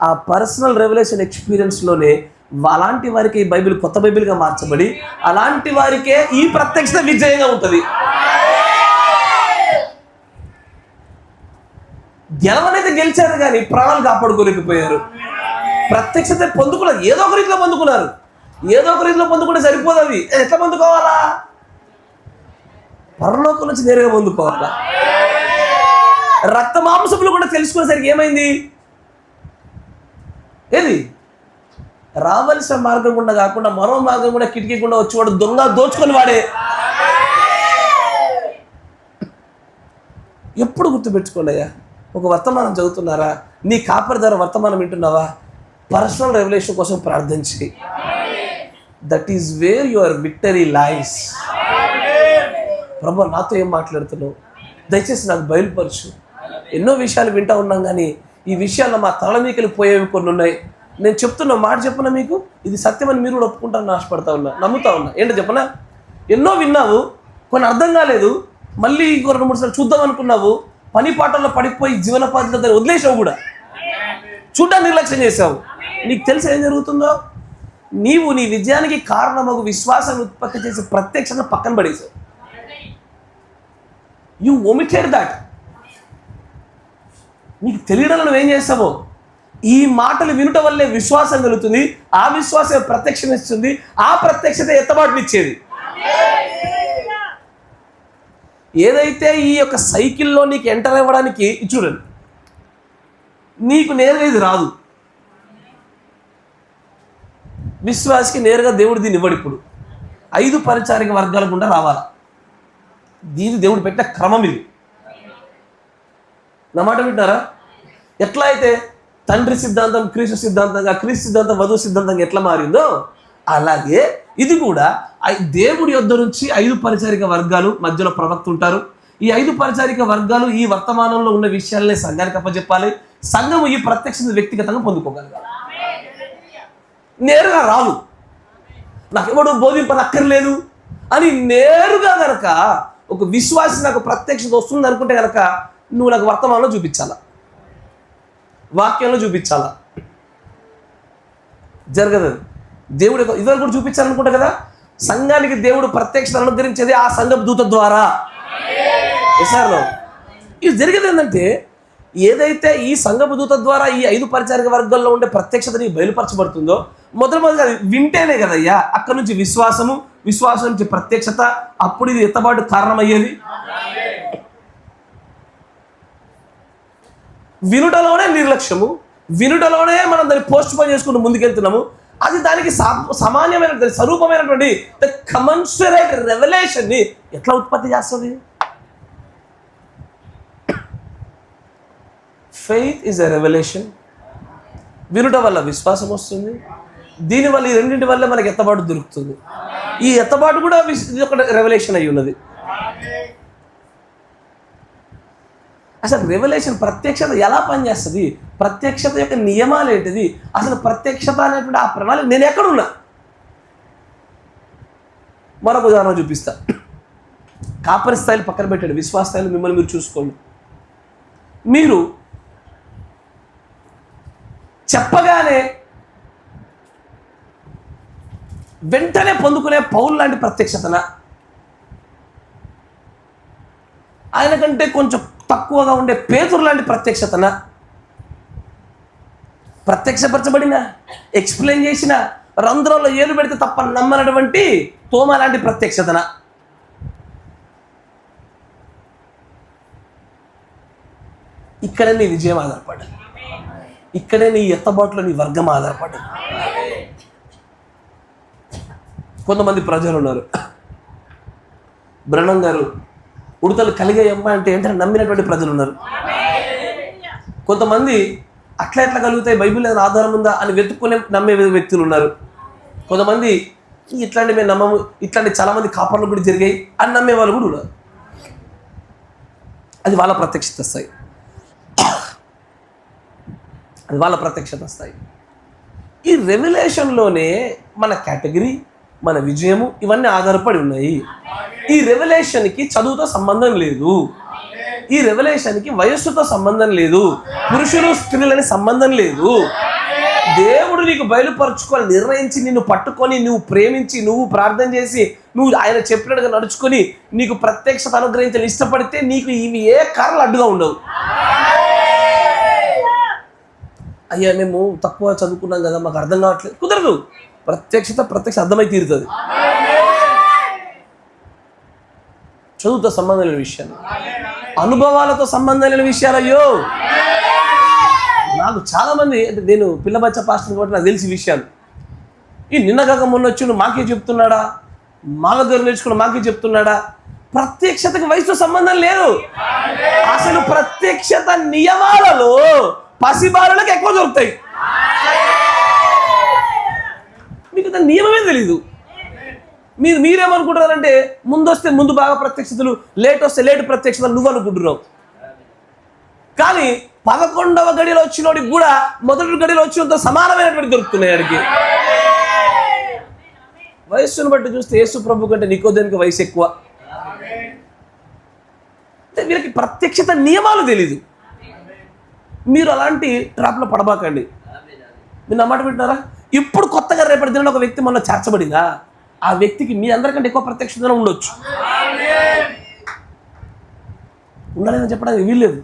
[SPEAKER 1] ఆ పర్సనల్ రెవల్యూషన్ ఎక్స్పీరియన్స్లోనే అలాంటి వారికి ఈ బైబిల్ కొత్త బైబిల్గా మార్చబడి అలాంటి వారికే ఈ ప్రత్యక్షత విజయంగా ఉంటుంది. గెలవనైతే గెలిచారు కానీ ప్రాణాలు కాపాడుకోలేకపోయారు. ప్రత్యక్షత పొందుకున్నారు, ఏదో ఒక రీతిలో పొందుకున్నారు. ఏదో ఒక రీతిలో పొందుకుంటే సరిపోదు. అది ఎట్లా పొందుకోవాలా? పరలోకం నుంచి నేరుగా పొందుకోవాలా? రక్త మాంసములు కూడా తెలుసుకునేసరికి ఏమైంది? ఏది రావలసిన మార్గం గుండా కాకుండా మరో మార్గం కూడా కిటికీ గుండా వచ్చేవాడు దొంగ దోచుకొని వాడే. ఎప్పుడు గుర్తుపెట్టుకోండి అయ్యా, ఒక వర్తమానం చదువుతున్నారా, నీ కాపరి ద్వారా వర్తమానం వింటున్నావా, పర్సనల్ రెవల్యూషన్ కోసం ప్రార్థించి. That is where your victory lies. ప్రభు నాతో ఏం మాట్లాడుతున్నావు, దయచేసి నాకు బయలుపరచు. ఎన్నో విషయాలు వింటూ ఉన్నాం, కానీ ఈ విషయాల్లో మా తల మీకలు పోయేవి కొన్ని ఉన్నాయి. నేను చెప్తున్నా మాట చెప్పనా మీకు, ఇది సత్యమని మీరు కూడా ఒప్పుకుంటారని ఆశపడతా ఉన్నా, నమ్ముతా ఉన్నా. ఏంటో చెప్పనా, ఎన్నో విన్నావు, కొన్ని అర్థం కాలేదు, మళ్ళీ ఇంకో 2-3 సార్లు చూద్దాం అనుకున్నావు, పని పాటల్లో పడిపోయి జీవనోపాధి దగ్గర వదిలేసావు, కూడా చూడ్డానికి నిర్లక్ష్యం చేసావు. నీకు తెలిసి ఏం జరుగుతుందో, నీవు నీ విజయానికి కారణమగు విశ్వాసాన్ని ఉత్పత్తి చేసే ప్రత్యక్షతను పక్కన పడేసావు. You omitted that. నీకు తెలియడంలో నువ్వేం చేస్తావో, ఈ మాటలు వినుట వల్లే విశ్వాసం కలుగుతుంది, ఆ విశ్వాసం ప్రత్యక్షం ఇస్తుంది, ఆ ప్రత్యక్షత ఎత్తబాటునిచ్చేది. ఏదైతే ఈ యొక్క సైకిల్లో నీకు ఎంటర్ అవ్వడానికి చూడండి, నీకు నేరుగా ఇది రాదు. విశ్వాసకి నేరుగా దేవుడు దీన్ని ఇవ్వడు. ఇప్పుడు 5 పరిచారిక వర్గాల గుండా రావాలా. దీని దేవుడు పెట్టిన క్రమం ఇది. నా మాట వింటారా? ఎట్లా అయితే తండ్రి సిద్ధాంతం క్రీస్తు సిద్ధాంతంగా, క్రీస్తు సిద్ధాంతం వధువు సిద్ధాంతంగా ఎట్లా మారిందో, అలాగే ఇది కూడా దేవుడి యొద్ద నుంచి 5 పరిచారిక వర్గాలు మధ్యలో ప్రవక్త ఉంటారు. ఈ 5 పరిచారిక వర్గాలు ఈ వర్తమానంలో ఉన్న విషయాలనే సంఘానికి అప్పచెప్పాలి. సంఘము ఈ ప్రత్యక్షత వ్యక్తిగతంగా పొందుకోగలగాలి. నేరుగా రాదు, నాకెవడు బోధింపనక్కర్లేదు అని నేరుగా కనుక ఒక విశ్వాసి నాకు ప్రత్యక్షత వస్తుంది అనుకుంటే కనుక నువ్వు నాకు వర్తమానంలో చూపించాలా, వాక్యంలో చూపించాలా. జరగదు. దేవుడు ఇదివరకు కూడా చూపించాలనుకుంటా కదా, సంఘానికి దేవుడు ప్రత్యక్షత అనుగ్రహించేది ఆ సంఘపు దూత ద్వారా. ఎస్ఆర్లో ఇది జరిగేది ఏంటంటే, ఏదైతే ఈ సంఘపు దూత ద్వారా ఈ 5 పరిచారిక వర్గాల్లో ఉండే ప్రత్యక్షత నీకు బయలుపరచబడుతుందో, మొదటిగా అది వింటేనే కదయ్యా అక్కడి నుంచి విశ్వాసము, విశ్వాసం నుంచి ప్రత్యక్షత, అప్పుడు ఇది ఎత్తబాటు కారణమయ్యేది. వినుటలోనే నిర్లక్ష్యము, వినుటలోనే మనం దాన్ని పోస్ట్ పోన్ చేసుకుంటూ ముందుకెళ్తున్నాము. అది దానికి సామాన్యమైన స్వరూపమైనటువంటి ద కమెన్సరేట్ రెవల్యూషన్ ని ఎట్లా ఉత్పత్తి చేస్తుంది? Faith is a revolution. వినుట వల్ల విశ్వాసం వస్తుంది, దీనివల్ల ఈ రెండింటి వల్ల మనకి ఎత్తబాటు దొరుకుతుంది. ఈ ఎత్తబాటు కూడా ఇది ఒక రెవల్యూషన్ అయి ఉన్నది. అసలు రెవల్యూషన్ ప్రత్యక్షత ఎలా పనిచేస్తుంది, ప్రత్యక్షత యొక్క నియమాలు ఏంటిది, అసలు ప్రత్యక్షత అనేటువంటి ఆ ప్రణాళిక నేను ఎక్కడున్నా మరొక ఉదాహరణ చూపిస్తా. కాపరి స్థాయిలు పక్కన పెట్టాడు, విశ్వాస స్థాయిలు మిమ్మల్ని మీరు చూసుకోండి. మీరు చెప్పగానే వెంటనే పొందుకునే పౌలు లాంటి ప్రత్యక్షతన, ఆయన కంటే కొంచెం తక్కువగా ఉండే పేతురు లాంటి ప్రత్యక్షతన, ప్రత్యక్షపరచబడిన, ఎక్స్ప్లెయిన్ చేసిన, రంధ్రంలో ఏలు పెడితే తప్ప నమ్మనటువంటి తోమ లాంటి ప్రత్యక్షతన, ఇక్కడే నీ విజయం ఆధారపడ్డది, ఇక్కడే నీ ఎత్తబాటులో నీ వర్గం ఆధారపడ్డది. కొంతమంది ప్రజలు ఉన్నారు, బ్రహ్మం గారు ఉడతలు కలిగాయమ్మా అంటే ఏంటంటే నమ్మినటువంటి ప్రజలు ఉన్నారు. కొంతమంది అట్లా ఎట్లా కలుగుతాయి, బైబిల్ ఏదైనా ఆధారం ఉందా అని వెతుక్కునే నమ్మే వ్యక్తులు ఉన్నారు. కొంతమంది ఇట్లాంటి మేము నమ్మము, ఇట్లాంటి చాలామంది కాపర్లు కూడా జరిగాయి అని నమ్మే వాళ్ళు కూడా ఉన్నారు. అది వాళ్ళ ప్రత్యక్షత స్థాయి, అది వాళ్ళ ప్రత్యక్షత స్థాయి. ఈ రెవల్యూషన్లోనే మన కేటగిరీ, మన విజయము ఇవన్నీ ఆధారపడి ఉన్నాయి. ఈ రెవల్యూషన్కి చదువుతో సంబంధం లేదు, ఈ రెవల్యూషన్కి వయస్సుతో సంబంధం లేదు, పురుషులు స్త్రీలని సంబంధం లేదు. దేవుడు నీకు బయలుపరుచుకొని నిర్ణయించి నిన్ను పట్టుకొని నువ్వు ప్రేమించి నువ్వు ప్రార్థన చేసి నువ్వు ఆయన చెప్పినట్టుగా నడుచుకొని నీకు ప్రత్యక్షత అనుగ్రహించాలని ఇష్టపడితే నీకు ఇవి ఏ కారణాలు అడ్డుగా ఉండవు. అయ్యా మేము తక్కువ చదువుకున్నాం కదా మాకు అర్థం కావట్లేదు, కుదరదు. ప్రత్యక్ష అర్థమై తీరుతుంది. చదువుతో సంబంధం లేని విషయాలు, అనుభవాలతో సంబంధం లేని విషయాలు. అయ్యో, నాకు చాలామంది, అంటే నేను పిల్ల బచ్చ పాస్టర్ కాబట్టి నాకు తెలిసి విషయాలు, ఈ నిన్న కాక మొన్న వచ్చి మాకే చెప్తున్నాడా, మా దగ్గర నేర్చుకున్న మాకే చెప్తున్నాడా. ప్రత్యక్షతకి వయసుతో సంబంధం లేదు. అసలు ప్రత్యక్షత నియమాలలో పసిబాలులకు ఎక్కువ దొరుకుతాయి. మీకు దాని నియమమే తెలీదు. మీరేమనుకుంటున్నారంటే ముందు వస్తే ముందు బాగా ప్రత్యక్షతలు, లేట్ వస్తే లేట్ ప్రత్యక్షతలు నువ్వు అనుకుంటున్నావు. కానీ 11వ గడిలో వచ్చినోడికి కూడా మొదటి గడిలో వచ్చినంత సమానమైనటువంటి దొరుకుతున్నాయి. అడిగి వయస్సును బట్టి చూస్తే యేసు ప్రభు కంటే నికోదేముకి వయసు ఎక్కువ. అంటే వీళ్ళకి ప్రత్యక్షత నియమాలు తెలీదు. మీరు అలాంటి ట్రాప్లో పడబాకండి. మీరు నమ్మట వింటున్నారా? ఇప్పుడు కొత్తగా రేపటి దిన ఒక వ్యక్తి మనలో చేర్చబడిందా, ఆ వ్యక్తికి మీ అందరికంటే ఎక్కువ ప్రత్యక్షత ఉండొచ్చు. ఉండలేదని చెప్పడానికి వీల్లేదు.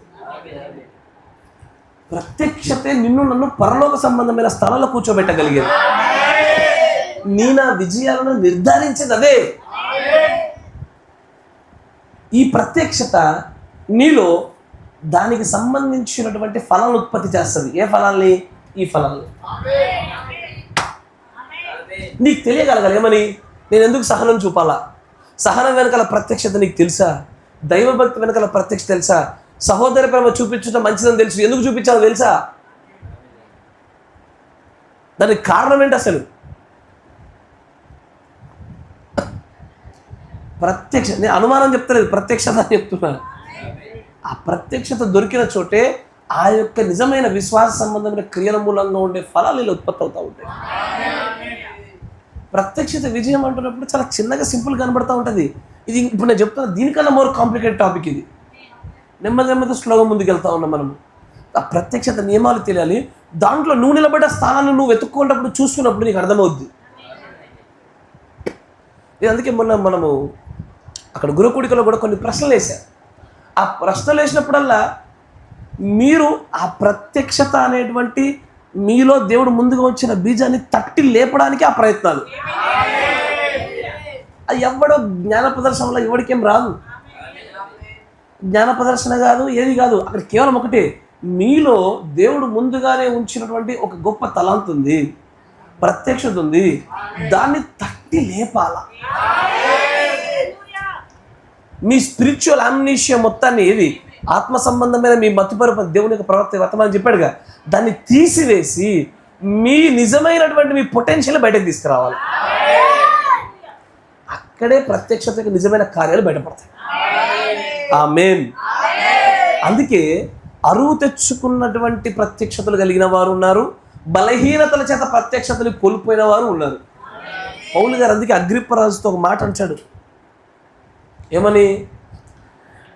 [SPEAKER 1] ప్రత్యక్షతే నిన్ను నన్ను పరలోక సంబంధమైన స్థలంలో కూర్చోబెట్టగలిగేది. నా విజయాలను నిర్ధారించేది అదే. ఈ ప్రత్యక్షత నీలో దానికి సంబంధించినటువంటి ఫలాలను ఉత్పత్తి చేస్తుంది. ఏ ఫలాల్ని? ఈ ఫలాల్ని. నీకు తెలియగలగాలి ఏమని, నేను ఎందుకు సహనం చూపాలా, సహనం వెనకాల ప్రత్యక్షత నీకు తెలుసా, దైవభక్తి వెనకాల ప్రత్యక్షత తెలుసా, సహోదర ప్రేమ చూపించడం మంచిదని తెలుసు, ఎందుకు చూపించాలో తెలుసా, దానికి కారణం ఏంటి అసలు. ప్రత్యక్ష, నేను అనుమానం చెప్తలేదు, ప్రత్యక్షత అని చెప్తున్నాను. ఆ ప్రత్యక్షత దొరికిన చోటే ఆ యొక్క నిజమైన విశ్వాస సంబంధమైన క్రియల మూలంగా ఉండే ఫలాలు ఇలా ఉత్పత్తి అవుతూ ఉంటాయి. ప్రత్యక్షత విజయం అంటున్నప్పుడు చాలా చిన్నగా సింపుల్ కనబడుతూ ఉంటుంది. ఇది ఇప్పుడు నేను చెప్తున్నా, దీనికన్నా మోర్ కాంప్లికేటెడ్ టాపిక్ ఇది. నెమ్మది స్లోగా ముందుకు వెళ్తా ఉన్నాం మనము. ఆ ప్రత్యక్షత నియమాలు తెలియాలి. దాంట్లో నువ్వు నిలబడ్డ స్థానాన్ని నువ్వు వెతుక్కున్నప్పుడు చూసుకున్నప్పుడు నీకు అర్థమవుద్ది. ఇది అందుకే మొన్న మనము అక్కడ గురుకుడికలో కూడా కొన్ని ప్రశ్నలు వేశారు. ఆ ప్రశ్నలు వేసినప్పుడల్లా మీరు ఆ ప్రత్యక్షత అనేటువంటి మీలో దేవుడు ముందుగా వచ్చిన బీజాన్ని తట్టి లేపడానికి ఆ ప్రయత్నాలు. అది ఎవడో జ్ఞాన ప్రదర్శనలో ఎవరికేం రాదు. జ్ఞాన ప్రదర్శన కాదు, ఏది కాదు. అక్కడ కేవలం ఒకటే, మీలో దేవుడు ముందుగానే ఉంచినటువంటి ఒక గొప్ప తలాంత్ ఉంది, ప్రత్యక్షత ఉంది. దాన్ని తట్టి లేపాల. మీ స్పిరిచువల్ అమ్నీషియా మొత్తాన్ని, ఏది ఆత్మ సంబంధమైన మీ మతిపరపు దేవుని యొక్క ప్రవర్త వర్తమానం చెప్పాడుగా, దాన్ని తీసివేసి మీ నిజమైనటువంటి మీ పొటెన్షియల్ బయటకు తీసుకురావాలి. అక్కడే ప్రత్యక్షతకు నిజమైన కార్యాలు బయటపడతాయి. ఆమేన్. అందుకే అరువు తెచ్చుకున్నటువంటి ప్రత్యక్షతలు కలిగిన వారు ఉన్నారు, బలహీనతల చేత ప్రత్యక్షతలు కోల్పోయిన వారు ఉన్నారు. పౌలు గారు అందుకే అగ్రిప్పరాజుతో ఒక మాట అంటాడు. ఏమని?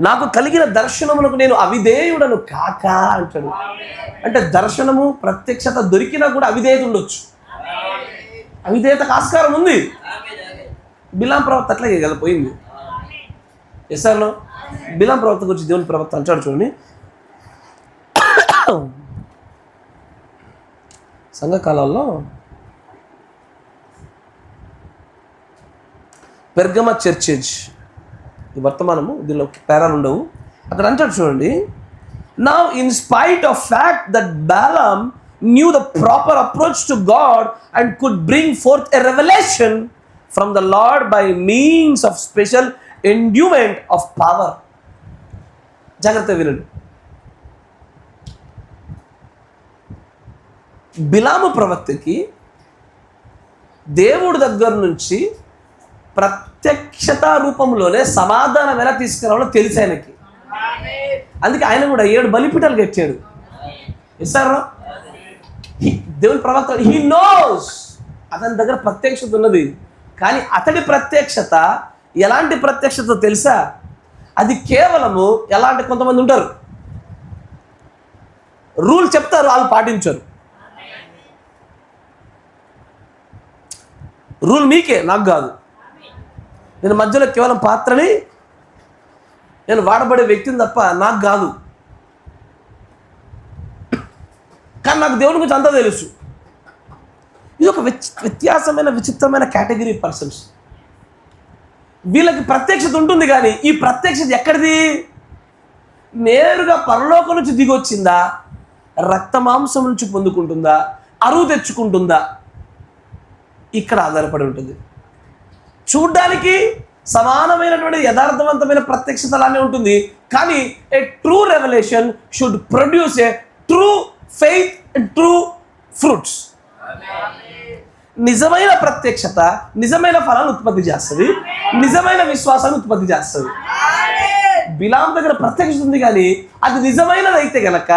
[SPEAKER 1] నాకు కలిగిన దర్శనమునకు నేను అవిధేయుడను కాక అంటాడు. అంటే దర్శనము ప్రత్యక్షత దొరికినా కూడా అవిధేయత ఉండొచ్చు. అవిధేయతకు ఆస్కారం ఉంది. బిలాం ప్రవక్త అట్లాగే కదా పోయింది. ఎస్ఆర్లో బిలాం ప్రవక్త గురించి దేవుని ప్రవక్త అంటాడు చూడండి. సంఘకాలంలో పెర్గమ చర్చేజ్, ఈ వర్తమానము దీనిలో పేరాలు ఉండవు, అక్కడ అంటాడు చూడండి. Now in spite of fact that Balaam knew the proper approach to God and could bring forth a revelation from the Lord by means of special endowment of power. జాగ్రత్త వినండి. బిలాము ప్రవక్తకి దేవుడి దగ్గర నుంచి ప్రత్యక్షత రూపంలోనే సమాధానం ఎలా తీసుకురావాలో తెలుసు ఆయనకి. అందుకే ఆయన కూడా 7 బలిపీఠాలు కట్టాడు. ఇస్తారా? దేవుని ప్రవక్త, హీ నోస్, అతని దగ్గర ప్రత్యక్షత ఉన్నది. కానీ అతడి ప్రత్యక్షత ఎలాంటి ప్రత్యక్షత తెలుసా? అది కేవలము ఎలాంటి, కొంతమంది ఉంటారు రూల్ చెప్తారు, వాళ్ళు పాటించరు. రూల్ మీకే, నాకు కాదు. నేను మధ్యలో కేవలం పాత్రని, నేను వాడబడే వ్యక్తిని తప్ప నాకు కాదు. కానీ నాకు దేవుని గురించి అంతా తెలుసు. ఇది ఒక వ్యత్యాసమైన విచిత్రమైన కేటగిరీ పర్సన్స్. వీళ్ళకి ప్రత్యక్షత ఉంటుంది, కానీ ఈ ప్రత్యక్షత ఎక్కడిది? నేరుగా పరలోకం నుంచి దిగొచ్చిందా, రక్త మాంసం నుంచి పొందుకుంటుందా, అరువు తెచ్చుకుంటుందా, ఇక్కడ ఆధారపడి ఉంటుంది. చూడ్డానికి సమానమైనటువంటి యథార్థవంతమైన ప్రత్యక్షత అలానే ఉంటుంది, కానీ ఏ true revolution should produce A true faith and true fruits. నిజమైన ప్రత్యక్షత నిజమైన ఫలాన్ని ఉత్పత్తి చేస్తుంది, నిజమైన విశ్వాసాన్ని ఉత్పత్తి చేస్తుంది. బిలాం దగ్గర ప్రత్యక్షత ఉంది, కానీ అది నిజమైనది అయితే గనక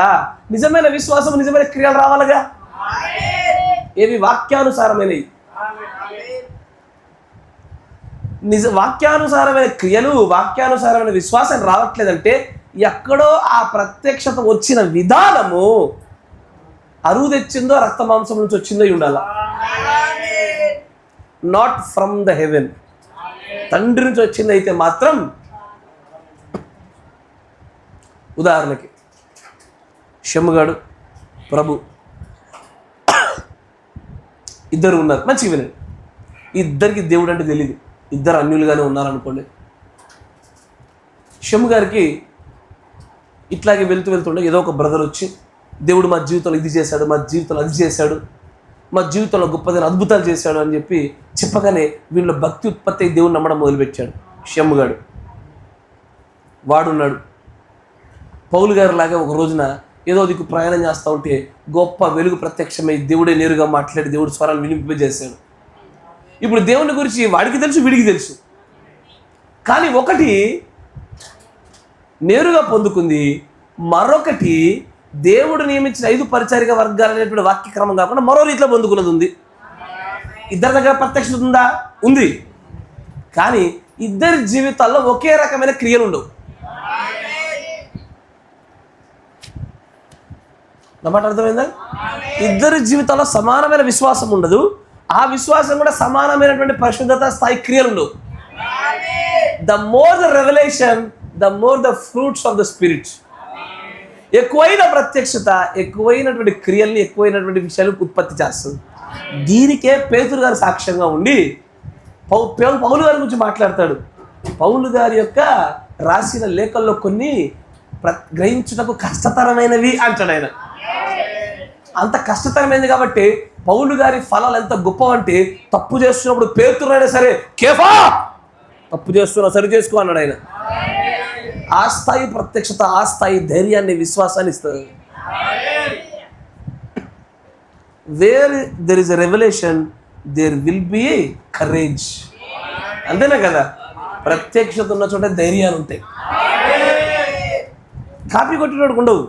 [SPEAKER 1] నిజమైన విశ్వాసం, నిజమైన క్రియలు రావాలిగా. ఏవి? వాక్యానుసారమైనవి. వాక్యానుసారమైన క్రియలు, వాక్యానుసారమైన విశ్వాసం రావట్లేదంటే ఎక్కడో ఆ ప్రత్యక్షత వచ్చిన విధానము అరువు తెచ్చిందో రక్త మాంసం నుంచి వచ్చిందో ఉండాల. Not from the heaven. తండ్రి నుంచి వచ్చింది అయితే మాత్రం, ఉదాహరణకి షమ్ముగాడు, ప్రభు ఇద్దరు ఉన్నారు. మంచిగా వినండి. ఇద్దరికి దేవుడు అంటే తెలియదు, ఇద్దరు అన్యులుగానే ఉన్నారనుకోండి. షమ్ము గారికి ఇట్లాగే వెళ్తుండే ఏదో ఒక బ్రదర్ వచ్చి, దేవుడు మా జీవితంలో ఇది చేశాడు, మా జీవితంలో అది చేశాడు, మా జీవితంలో గొప్పదైన అద్భుతాలు చేశాడు అని చెప్పగానే వీళ్ళ భక్తి ఉత్పత్తి అయి దేవుడు నమ్మడం మొదలుపెట్టాడు. షమ్ముగాడు వాడున్నాడు. పౌలు గారి లాగా ఒక రోజున ఏదో దిక్కు ప్రయాణం చేస్తూ ఉంటే గొప్ప వెలుగు ప్రత్యక్షమై దేవుడే నేరుగా మాట్లాడి దేవుడు స్వరాలు వినిపింపజేశాడు. ఇప్పుడు దేవుని గురించి వాడికి తెలుసు, వీడికి తెలుసు, కానీ ఒకటి నేరుగా పొందుకుంది, మరొకటి దేవుడు నియమించిన 5 పరిచారిక వర్గాలు అనేటువంటి వాక్యక్రమం కాకుండా మరో రీతిలో పొందుకున్నది ఉంది. ఇద్దరి దగ్గర ప్రత్యక్షత ఉందా? ఉంది, కానీ ఇద్దరి జీవితాల్లో ఒకే రకమైన క్రియలు ఉండవు. నా మాట అర్థమైందా? ఇద్దరి జీవితాల్లో సమానమైన విశ్వాసం ఉండదు, ఆ విశ్వాసం కూడా సమానమైనటువంటి పరిశుద్ధత స్థాయి క్రియలు ఉండవు. The more the revolution, the more the fruits of the spirit. ఎక్కువైన ప్రత్యక్షత ఎక్కువైనటువంటి క్రియల్ని, ఎక్కువైనటువంటి విషయాలు ఉత్పత్తి చేస్తుంది. దీనికే పేతురు గారు సాక్ష్యంగా ఉండి పౌలు గారి గురించి మాట్లాడతాడు. పౌలు గారి యొక్క రాసిన లేఖల్లో కొన్ని గ్రహించుటకు కష్టతరమైనవి అంటాడు ఆయన. అంత కష్టతరమైనది కాబట్టి పౌలు గారి ఫలాలు ఎంత గొప్పవంటే, తప్పు చేస్తున్నప్పుడు పేతురు అయినా సరే, కేఫా తప్పు చేస్తున్నా సరి చేసుకో అన్నాడు ఆయన. ఆ స్థాయి ప్రత్యక్షత, ఆ స్థాయి ధైర్యాన్ని, విశ్వాసాన్ని ఇస్తుంది. Where there is a revolution there will be courage. అంతేనా కదా? ప్రత్యక్షత ఉన్న చోట ధైర్యాలు ఉంటాయి. కాపీ కొట్టినోడికి ఉండవు.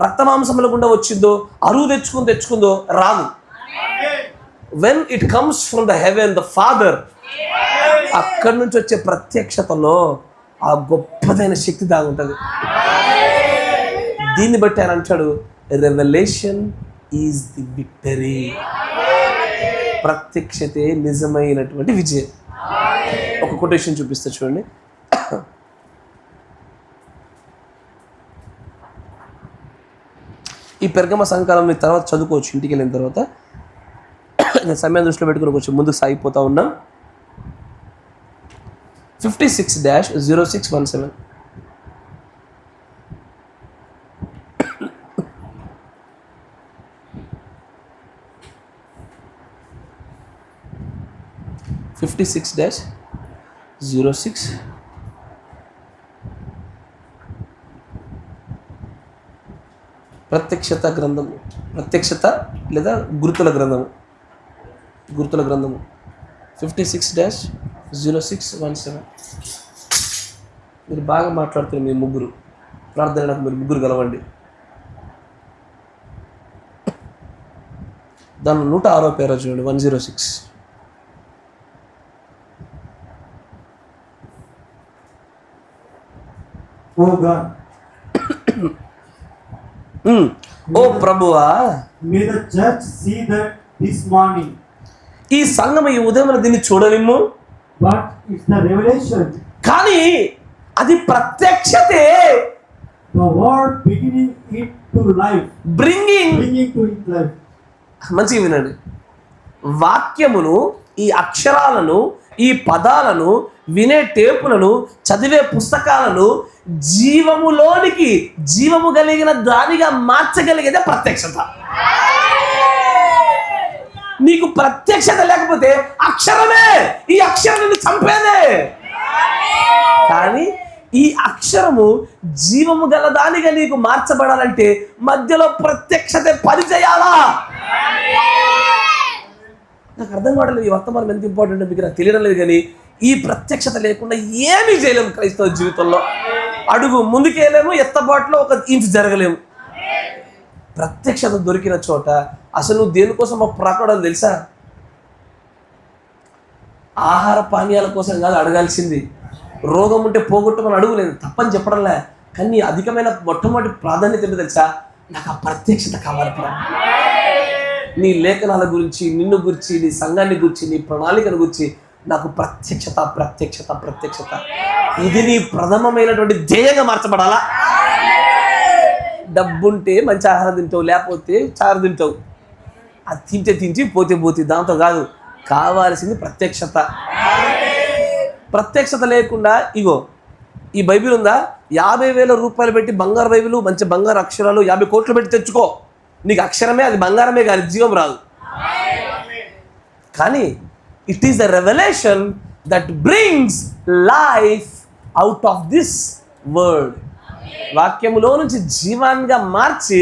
[SPEAKER 1] రక్త మాంసముల గుండా వచ్చిందో, అరువు తెచ్చుకుందో రాదు. When it comes from the heaven, the father, అక్కడి నుంచి వచ్చే ప్రత్యక్షతలో ఆ గొప్పదైన శక్తి దాగుంటుంది. దీన్ని బట్టి ఆయన అంటాడు, రెవల్యూషన్ ఈజ్ ది విక్టరీ. ప్రత్యక్షతే నిజమైనటువంటి విజయం. ఒక కొటేషన్ చూపిస్తా చూడండి. ఈ పెర్గమ సంకాలం మీ తర్వాత చదువుకోవచ్చు ఇంటికి వెళ్ళిన తర్వాత. నేను సమయం దృష్టిలో పెట్టుకుని కొంచెం ముందుకు సాగిపోతా ఉన్నాం. 56-0617. ప్రత్యక్షత గ్రంథము, ప్రత్యక్షత లేదా గుర్తుల గ్రంథము, 56-0617. మీరు బాగా మాట్లాడుతున్నారు, మీ ముగ్గురు ప్రార్థనలకు మీరు ముగ్గురు కలవండి. దానిలో 106వ పేర చూడండి, 106. ఓ ప్రభువా, ఈ సంఘం ఈ ఉదయం దీన్ని చూడనిమ్ము. కానీ అది ప్రత్యక్షతే. బ్రింగింగ్. మంచిగా వినండి. వాక్యమును, ఈ అక్షరాలను, ఈ పదాలను, వినే టేపులను, చదివే పుస్తకాలను జీవములోనికి, జీవము కలిగిన దానిగా మార్చగలిగేదే ప్రత్యక్షత. నీకు ప్రత్యక్షత లేకపోతే అక్షరమే, ఈ అక్షరం నిన్ను చంపేదే. కానీ ఈ అక్షరము జీవము గల దానిగా నీకు మార్చబడాలంటే మధ్యలో ప్రత్యక్షత పనిచేయాలా? నాకు అర్థం కావట్లేదు ఈ వర్తమానం ఎంత ఇంపార్టెంట్ మీకు నాకు తెలియడం లేదు. కానీ ఈ ప్రత్యక్షత లేకుండా ఏమీ చేయలేము క్రైస్తవ జీవితంలో. అడుగు ముందుకేయలేము, ఎత్తబాటులో ఒక ఇంచు జరగలేము. ప్రత్యక్షత దొరికిన చోట అసలు నువ్వు దేనికోసం ప్రాకడం తెలుసా? ఆహార పానీయాల కోసం కాదు అడగాల్సింది. రోగం ఉంటే పోగొట్టమని అడుగులేదు, తప్పని చెప్పడంలే. కానీ అధికమైన మొట్టమొదటి ప్రాధాన్యత ఏంటో తెలుసా? నాకు ఆ ప్రత్యక్షత కావాలి ప్రభు. నీ లేఖనాల గురించి, నిన్ను గురించి, నీ సంఘాన్ని గురించి, నీ ప్రణాళికను గురించి నాకు ప్రత్యక్షత, ప్రత్యక్షత, ప్రత్యక్షత. ఇది నీ ప్రథమమైనటువంటి ధ్యేయంగా మార్చబడాలా? డబ్బుంటే మంచి ఆహారం తింటావు, లేకపోతే చారు తింటావు. అది తింటే పోతే పోతే, దాంతో కాదు. కావాల్సింది ప్రత్యక్షత. ప్రత్యక్షత లేకుండా ఇగో ఈ బైబిల్ ఉందా, 50,000 రూపాయలు పెట్టి బంగారు బైబిల్, మంచి బంగారు అక్షరాలు 50 కోట్లు పెట్టి తెచ్చుకో, నీకు అక్షరమే, అది బంగారమే కానీ జీవం రాదు. కానీ it is the revolution that brings life out of this world. వాక్యములో నుంచి జీవాన్గా మార్చి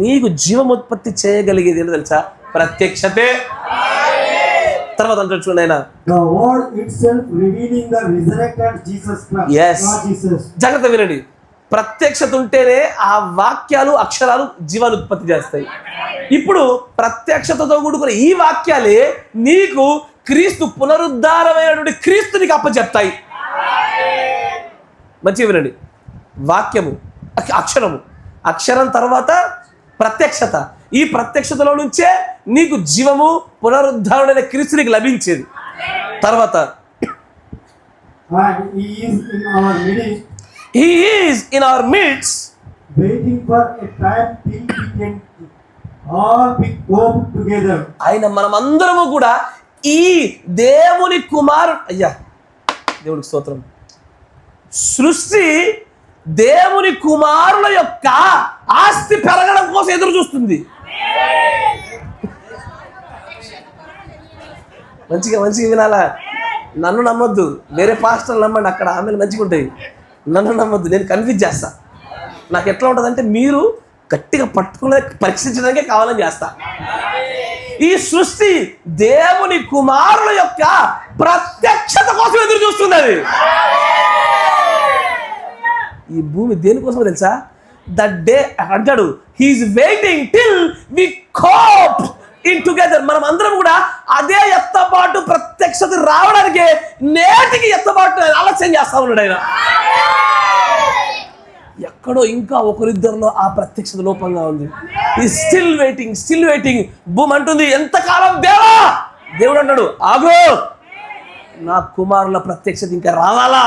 [SPEAKER 1] నీకు జీవం ఉత్పత్తి చేయగలిగేది ఏంటో తెలుసా? ప్రత్యక్షతే. తర్వాత అంటాడు చూడండి ఆయన, జాగ్రత్త వినండి. ప్రత్యక్షత ఉంటేనే ఆ వాక్యాలు, అక్షరాలు జీవాన్ని ఉత్పత్తి చేస్తాయి. ఇప్పుడు ప్రత్యక్షతతో కూడుకున్న ఈ వాక్యాలే నీకు క్రీస్తు, పునరుద్ధారమైనటువంటి క్రీస్తు నీకు అప్పచెప్తాయి. మంచిగా వినండి. వాక్యము, అక్షరము, అక్షరం తర్వాత ప్రత్యక్షత. ఈ ప్రత్యక్షతలో నుంచే నీకు జీవము, పునరుద్ధారుడైన క్రీస్తు నీకు లభించేది. తర్వాత He is in our midst,
[SPEAKER 2] waiting for a time till we can all be come together.
[SPEAKER 1] ఆయన మనమందరము కూడా ఈ దేవుని కుమారుడు, అయ్యా దేవునికి స్తోత్రం. సృష్టి దేవుని కుమారుల యొక్క ఆస్తి పెరగడం కోసం ఎదురు చూస్తుంది. మంచిగా వినాలా? నన్ను నమ్మొద్దు, వేరే పాస్టర్లు నమ్మండి, అక్కడ ఆమెలు మంచిగా ఉంటాయి. నన్ను నమ్మొద్దు, నేను కన్ఫ్యూజ్ చేస్తా. నాకు ఎట్లా ఉంటుందంటే మీరు గట్టిగా పట్టుకునే పరీక్షించడానికే కావాలని చేస్తా. ఈ సృష్టి దేవుని కుమారుల యొక్క ప్రత్యక్షత కోసం ఎదురు చూస్తున్నది. ఈ భూమి దేనికోసమో తెలుసా? దట్ డే అంటాడు, he is waiting till we cope in together. మనం అందరం కూడా అదే ఎత్తబాటు ప్రత్యక్షత రావడానికి నేటికి ఎత్తబాటు ఆలస్యం చేస్తా ఉన్నాడు ఆయన. ఎక్కడో ఇంకా ఒకరిద్దరిలో ఆ ప్రత్యక్షత లోపంగా ఉంది. ఈ స్టిల్ వెయిటింగ్. భూమి అంటుంది, ఎంతకాలం దేవా? దేవుడు అంటాడు, ఆగో, నా కుమారుల ప్రత్యక్షత ఇంకా రావాలా?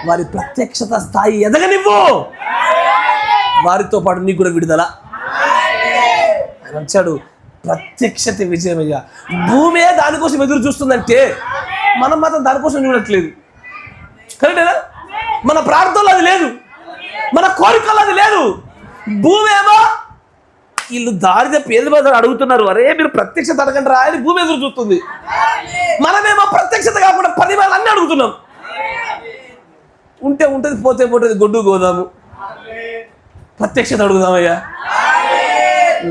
[SPEAKER 1] వారి ప్రత్యక్షత స్థాయి ఎదగనివ్వు, వారితో పాటు నీకు కూడా విడుదల వచ్చాడు. ప్రత్యక్షత విజయమయ్యా. భూమే దానికోసం ఎదురు చూస్తుందంటే మనం మాత్రం దానికోసం చూడట్లేదు. కరెక్టేనా? మన ప్రార్థనలో అది లేదు, మన కోరికల్లో అది లేదు. భూమి ఏమో వీళ్ళు దారి తప్పి ఏది బదులు అడుగుతున్నారు, అరే మీరు ప్రత్యక్షత అడగండి రా అని భూమి ఎదురు చూస్తుంది. మనమేమో ప్రత్యక్షత కాకుండా 10 వేలు అన్నీ అడుగుతున్నాం. ఉంటే ఉంటుంది, పోతే పోతుంది, గొడ్డు గోదాము. ప్రత్యక్షత అడుగుదామయ్యా.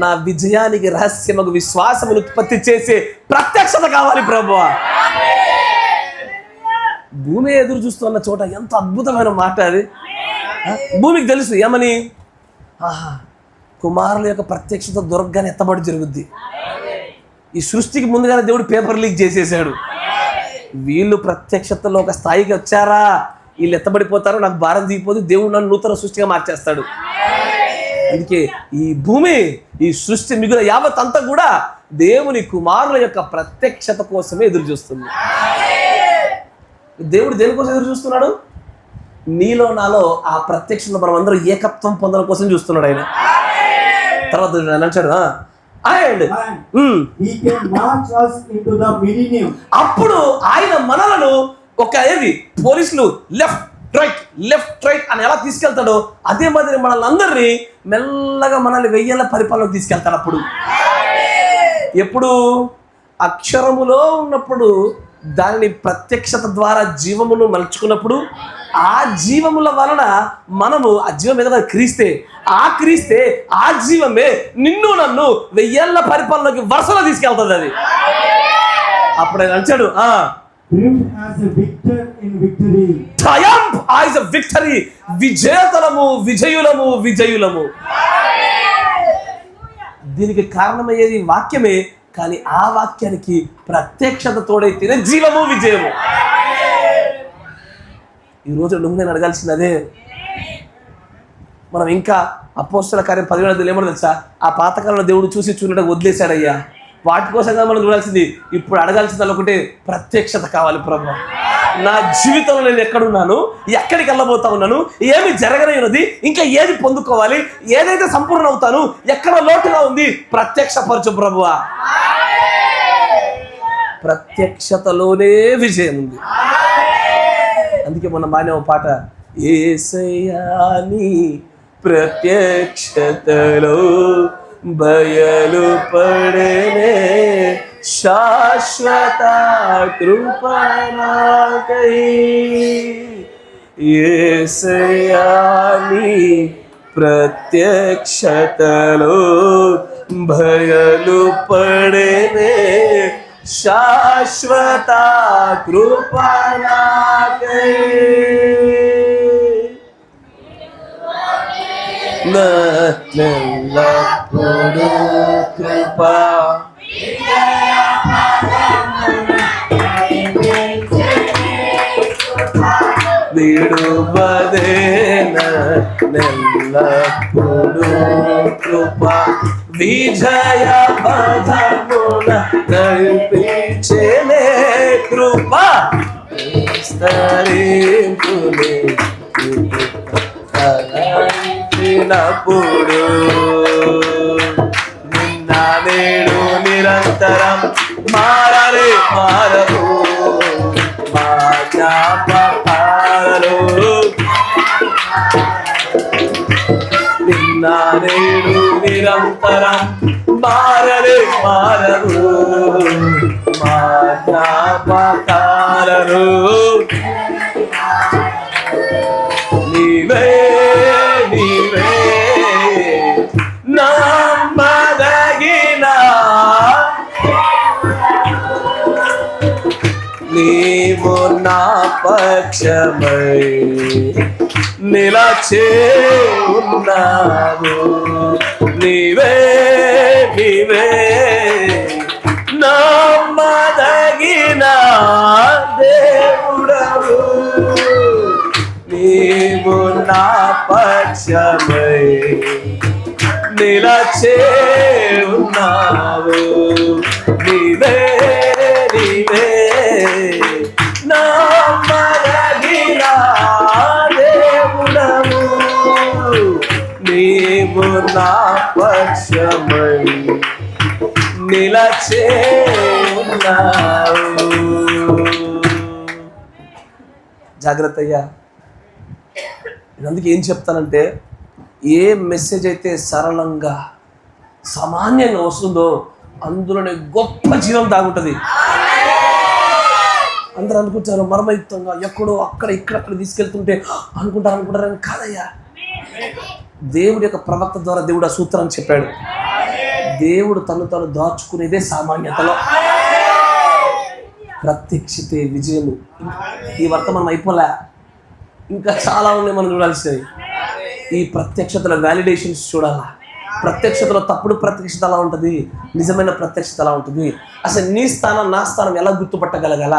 [SPEAKER 1] నా విజయానికి రహస్యమగు విశ్వాసమును ఉత్పత్తి చేసే ప్రత్యక్షత కావాలి ప్రభువా. భూమి ఎదురు చూస్తున్న చోట ఎంత అద్భుతమైన మాట అది. భూమికి తెలుసు ఏమని, కుమారుల యొక్క ప్రత్యక్షత దొరకగానే ఎత్తబడి జరుగుద్ది. ఈ సృష్టికి ముందుగానే దేవుడు పేపర్ లీక్ చేసేసాడు. వీళ్ళు ప్రత్యక్షతలో ఒక స్థాయికి వచ్చారా, వీళ్ళు ఎత్తబడిపోతారు, నాకు భారం దిగిపోదు, దేవుడు నన్ను నూతన సృష్టిగా మార్చేస్తాడు. అందుకే ఈ భూమి, ఈ సృష్టి మిగిలిన యావత్ అంతా కూడా దేవుని కుమారుల యొక్క ప్రత్యక్షత కోసమే ఎదురు చూస్తుంది. దేవుడు దేనికోసం ఎదురు చూస్తున్నాడు? నీలో నాలో ఆ ప్రత్యక్షత మనం అందరూ ఏకత్వం పొందడం కోసం చూస్తున్నాడు ఆయన. తర్వాత అంటాడు,
[SPEAKER 2] He can march us into the millennium.
[SPEAKER 1] అప్పుడు ఆయన మనలను ఒక ఏది పోలీసులు లెఫ్ట్ రైట్ అని ఎలా తీసుకెళ్తాడో అదే మాదిరి మనల్ని అందరినీ మెల్లగా మనల్ని 1000 పరిపాలనకు తీసుకెళ్తాడు. అప్పుడు ఎప్పుడు అక్షరములో ఉన్నప్పుడు దానిని ప్రత్యక్షత ద్వారా జీవమును మలుచుకున్నప్పుడు ఆ జీవముల వలన మనము ఆ జీవం మీద క్రీస్తే ఆ జీవమే నిన్ను నన్ను 1000 పరిపాలనకి వరుసలో తీసుకెళ్తుంది. అది అప్పుడు ఆయన అంటాడు ట్రయంఫ్ యాజ్ ఎ విక్టరీ, విజయులము. దీనికి కారణమయ్యేది వాక్యమే, కానీ ఆ వాక్యానికి ప్రత్యక్షత తోడైతేనే జీవము విజయము. ఈరోజు నువ్వు నేను అడగాల్సింది అదే. మనం ఇంకా అపోస్తల కార్యం 17 ఏమన్నా తెలుసా, ఆ పాతకాలంలో దేవుడు చూడడం వదిలేశాడయ్యా. వాటి కోసంగా మనం చూడాల్సింది. ఇప్పుడు అడగాల్సింది ఒకటే, ప్రత్యక్షత కావాలి ప్రభు. నా జీవితంలో నేను ఎక్కడున్నాను, ఎక్కడికి వెళ్ళబోతా ఉన్నాను, ఏమి జరగనది, ఇంకా ఏది పొందుకోవాలి, ఏదైతే సంపూర్ణ అవుతాను, ఎక్కడ లోటుగా ఉంది, ప్రత్యక్షపరచు ప్రభువా. ప్రత్యక్షతలోనే విజయం ఉంది. అందుకే మొన్న మానే పాట, యేసయ్యా నీ ప్రత్యక్షతలో బయలు పడనే శాశ్వత కృప నాకై. యేసయ్యా నీ ప్రత్యక్షతలో బయలు పడనే శాశ్వత కృప నాకై. నెల్లప్పుడు కృప విడువదేన, నెల్లప్పుడు కృప విజయ పదమున నడిపించేనే కృప విస్తరింపునే నప్పుడు. నిన్న నేడు నిరంతరం మారవు మా జ్ఞాపకాలు. నిన్న నేడు నిరంతరం మారవు మా జ్ఞాపకాలు. నీవే నమ్మదగిన, నీవు నా పక్షమై నిలచే ఉన్నావు. నీవే నమ్మదగిన దేవుడవు, నీవు నా పక్షమై నిలచే ఉన్నావు. నీవే నమ్మదగిన దేవుడవు, నీవు నా పక్షమై నిలచే ఉన్నావు. జాగ్రత్త అయ్యా. అందుకే ఏం చెప్తానంటే, ఏ మెసేజ్ అయితే సరళంగా సామాన్యంగా వస్తుందో అందులోనే గొప్ప జీవం దాగుంటుంది. అందరూ అనుకుంటారు మర్మయుక్తంగా ఎక్కడో అక్కడ ఇక్కడ తీసుకెళ్తుంటే అనుకుంటారని కాదయ్యా. దేవుడి యొక్క ప్రవక్త ద్వారా దేవుడు ఆ సూత్రాన్ని చెప్పాడు. దేవుడు తను దాచుకునేదే సామాన్యతలో. ప్రత్యక్షతే విజయము. ఈ వర్తమానం అయిపోలే, ఇంకా చాలా ఉన్నాయి మనం చూడాల్సినవి. ఈ ప్రత్యక్షతల వ్యాలిడేషన్స్ చూడాలా. ప్రత్యక్షతలో తప్పుడు ప్రత్యక్షత ఎలా ఉంటుంది, నిజమైన ప్రత్యక్షత ఎలా ఉంటుంది, అసలు నీ స్థానం నా స్థానం ఎలా గుర్తుపట్టగలగాల.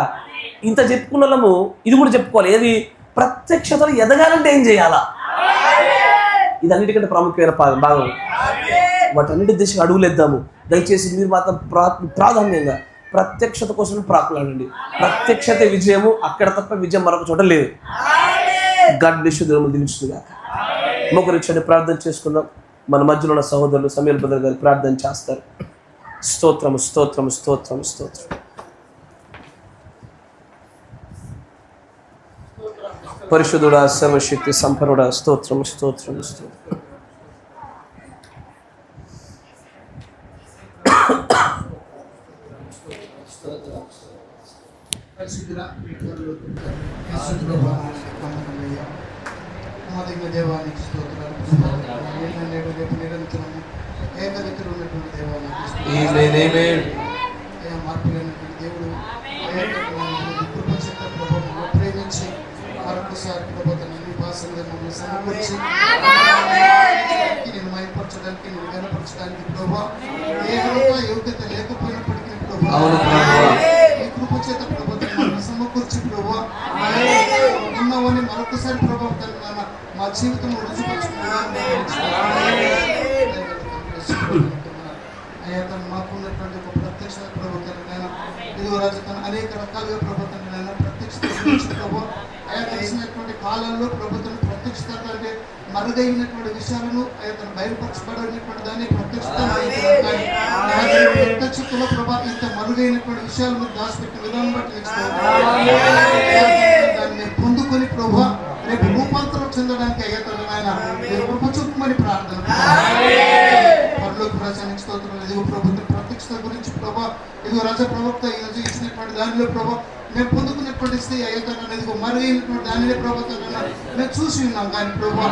[SPEAKER 1] ఇంత చెప్పుకున్నాము, ఇది కూడా చెప్పుకోవాలి. ఏది ప్రత్యక్షతలు ఎదగాలంటే ఏం చేయాలా, ఇది అన్నిటికంటే ప్రాముఖ్యమైన భాగం. వాటన్నిటి దిశగా అడుగులేద్దాము. దయచేసి మీరు మాత్రం ప్రాధాన్యంగా ప్రత్యక్షత కోసం ప్రాకులాడండి. ప్రత్యక్షత విజయము, అక్కడ తప్ప విజయం మరొక చోట లేదు. God bless you. దేవుడు దీవించును గాక. మొక్కరిచ్చండి, ప్రార్థన చేసుకుందాం. మన మధ్యలో ఉన్న సహోదరులు సమీల్ బ్రదర్ గారు ప్రార్థన చేస్తారు. స్తోత్రము స్తోత్రము స్తోత్రము స్తోత్రం. పరిశుద్ధుడా, సర్వశక్తి సంపన్నుడా, స్తోత్రము స్తోత్రము స్తోత్రం.
[SPEAKER 3] దేవానికి స్తోత్రాలు. నిరంతరము ఏకరీతిలో ఉన్నటువంటి దేవానికి మార్పు లేనటువంటి దేవుడు కృపచేత ప్రభావం ప్రేమించి మరొకసారి ప్రభుత్వాన్ని అన్ని భాషలుగా మమ్మల్ని సమకూర్చి నేను మైపరచడానికి, నేను గనపరచడానికి ప్రభావ ఏ యోగ్యత లేకపోయినప్పటికీ ప్రభావ ఈ కృపచేత ప్రభుత్వాన్ని సమకూర్చి ప్రభావ ఉన్నవని మరొకసారి ప్రభావం మా జీవితంలో రుజుపరుచుకున్నాను. అయ్యా తను మాకు ఉన్నటువంటి ఒక ప్రత్యక్ష ప్రభుత్వాన్ని నేను ఇదిగో రాజు తను అనేక రకాలుగా ప్రభుత్వాన్ని నేను ప్రత్యక్షత ప్రభావం అయ్యా తెలిసినటువంటి కాలంలో ప్రభుత్వం ప్రత్యక్షత అంటే మరుగైనటువంటి విషయాలను అయ్యా తను బయలుపరచబడినటువంటి దాన్ని ప్రత్యక్షతలో ప్రభావ ఇంత మరుగైనటువంటి విషయాలు మీరు దాచిపెట్టిన విధానం బట్టి దాన్ని నేను పొందుకొని ప్రభావ రేపు రూపాంతరం చెందడానికి అయ్యా తను ఆయన కృప చూపమని ప్రార్థన. పరలోక రాజ్యానికి స్తోత్రం. ఇదిగో ప్రభుత్వం ప్రత్యక్షత గురించి ప్రభా ఇదిగో రాజ ప్రవక్త ఈరోజు ఇచ్చినటువంటి దానిలో ప్రభా మేము పొందుకున్నటువంటి స్థితి అయ్యేతాను ఇదిగో మరుగైనటువంటి దానిలో ప్రభుత్వం మేము చూసి ఉన్నాం. కానీ ప్రభా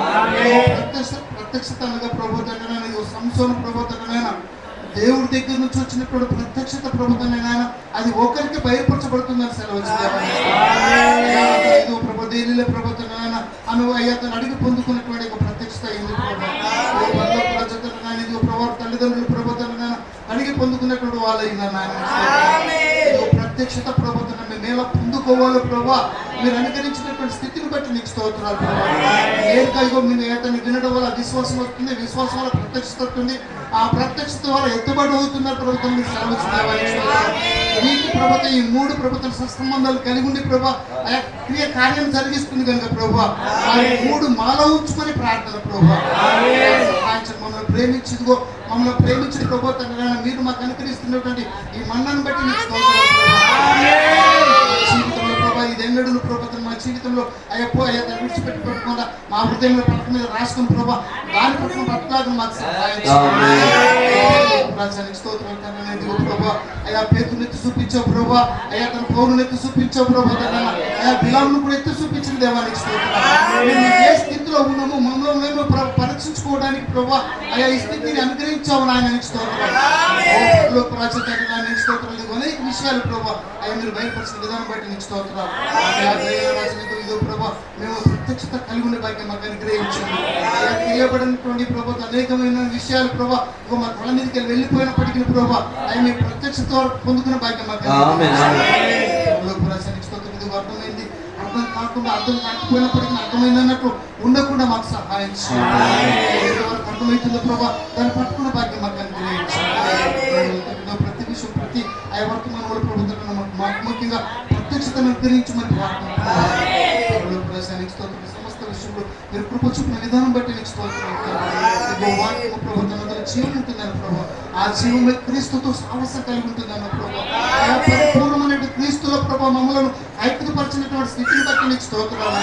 [SPEAKER 3] ప్రత్యక్షత అనగా ప్రభుత్వం ఇదిగో సంసోను ప్రభుత్వం దేవుడి దగ్గర నుంచి వచ్చినప్పుడు ప్రత్యక్షత ప్రభుత్వం అది ఒకరికి బయలుపరచబడుతుందని సెలవు ఇదిగో ప్రభు దేనిలో ప్రభుత్వం ఆమె అయ్యా తను అడిగి పొందుకున్నటువంటి ఒక ప్రత్యక్షత అయింది ఇదిగో ప్రభావ తల్లిదండ్రుల ప్రభుత్వం అడిగి పొందుకున్నటువంటి వాళ్ళైనా ప్రత్యక్షత ప్రభుత్వం మేము ఎలా పొందుకోవాలో ప్రభా మీరు అనుకరించినటువంటి స్థితిని బట్టి నీకు స్తోత్రాలు ప్రభావ. ఏకైగో మీరు ఏతని వినడం వల్ల విశ్వాసం వస్తుంది, విశ్వాసం వల్ల ప్రత్యక్షత వస్తుంది, ఆ ప్రత్యక్షత వల్ల ఎత్తుబడి అవుతున్నారు ప్రభుత్వం మీరు నీటి ప్రభుత్వం ఈ మూడు ప్రభుత్వం సత్సంబంధాలు కలిగి ఉండి ప్రభా ఆ క్రియ కార్యం జరిగిస్తుంది కనుక ప్రభా ఆ మూడు మాలో ఉంచుకొని ప్రార్థన ప్రభా మమ్మల్ని ప్రేమించిదిగో మమ్మల్ని ప్రేమించిన ప్రభుత్వం మీరు మాకు అనుకరిస్తున్నటువంటి ఈ మన్నను బట్టి నీకు స్తోత్రాలు జీవితంలో ప్రభా ఇది ఎన్నడూ ప్రభుత్వం మా జీవితంలో అయ్యప్పో అయ్యా దాన్ని విడిచిపెట్టుకోకుండా మా హృదయంలో పట్ల మీద రాసుకుని ప్రభా దాని పట్ల పట్టులాగా మాకు రాజ్యానికి స్తోత్రం. ప్రభా అయ్యా పేతుని ఎత్తి చూపించావు ప్రభా అయ్యా తన పౌరుని ఎత్తి చూపించావు ప్రభా అయ్యా బిలామును కూడా ఎత్తి చూపించిన దేవానికి స్తోత్రం. మేము ఏ స్థితిలో ఉన్నాము మమ్మల్ని మేము పరీక్షించుకోవడానికి ప్రభా అయ్యా ఈ స్థితిని అనుగ్రహించావు నాయనకి స్తోత్రం. స్తోత్రాలు అనేక విషయాలు ప్రభా అయ్యా మీరు బయలుపరిచిన విధానం బట్టి నీకు స్తోత్రాలు. ఇదో ప్రభా మేము ప్రత్యక్షత కలిగి ఉండే భాగ్యం మాకు అనుగ్రహించండి. తెలియబడినటువంటి ప్రభా అనేకమైన విషయాలు ప్రభా మా తల మీదకి వెళ్ళిపోయినప్పటికీ ప్రభా అవి మీ ప్రత్యక్షత పొందుకునే భాగ్యం మాకు అర్థమైంది, అర్థం కాకుండా అర్థం కాకపోయినప్పటికీ అర్థమైందన్నట్టు ఉండకుండా మాకు సహాయం చేయండి. అర్థమవుతుందో ప్రభా దాన్ని పట్టుకున్న భాగ్యం మాకు అనుగ్రహించండి. ప్రతి విషయం ప్రతి అయ్యా వర్తమాన ప్రభుత్వం మాకు ముఖ్యంగా ప్రత్యక్షతను అనుగ్రహించమని ప్రార్థన. సమస్త విషయంలో మీరు కృప చూపిన విధానం బట్టి నీకు స్తోత్రం. ప్రభుత్వం జీవం ఉంటుందన్న ప్రభావ ఆ జీవం క్రీస్తుతో సాహసం కలిగి ఉంటుందన్న ప్రభావ పరిపూర్ణమైన క్రీస్తుల ప్రభావ మమ్మలను ఐక్యపరిచినటువంటి స్థితిని బట్టి నీకు స్తోత్రాలు.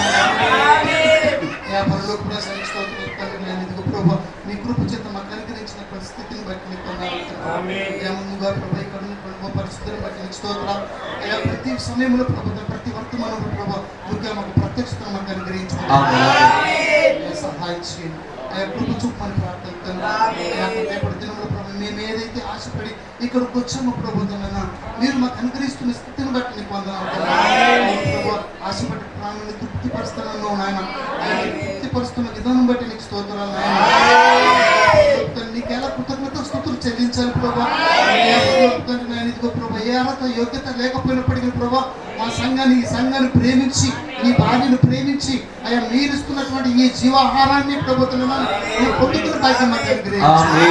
[SPEAKER 3] ప్రభావ మీ కృప చేత మాకు అనుగ్రహించినటువంటి స్థితిని బట్టి నీకు ముందుగా ప్రభావ ఇక్కడ ఉన్నటువంటి పరిస్థితులను బట్టి నీకు స్తోత్రాలు. అయ్యా ప్రతి సమయంలో ప్రభుత్వం ప్రతి వర్తమానంలో ప్రభావ ముఖ్యంగా మాకు ప్రత్యక్షతను మాకు అనుగ్రహించుకుంటాం సహాయం చేయండి. కృప చూపమని ప్రార్థిస్తాను. రేపటి దినంలో ప్రభు మేము ఏదైతే ఆశపడి ఇక్కడికి వచ్చామో ప్రభుత్వమైనా మీరు మాకు అనుగ్రహిస్తున్న స్థితిని బట్టి నీకు వందనాలు. ఆశపడి ప్రాణాన్ని తృప్తిపరుస్తానన్నావు నాయన, తృప్తిపరుస్తున్న విధానం బట్టి నీకు స్తోత్రాలు నాయన. నీకు ఎలా కృతజ్ఞత స్తుతులు చెల్లించాలి ప్రభా. ఇదిగో ప్రభా ఏ అర్హత యోగ్యత లేకపోయినప్పటికీ ప్రభా మా ఈ సంఘాన్ని ప్రేమించి ఈ భార్యను ప్రేమించి అయ్యా మీరు ఇస్తున్నటువంటి ఈ జీవాహారాన్ని ప్రభుత్వం పొందుతున్న భాగ్యం మాకు అనుగ్రహించండి.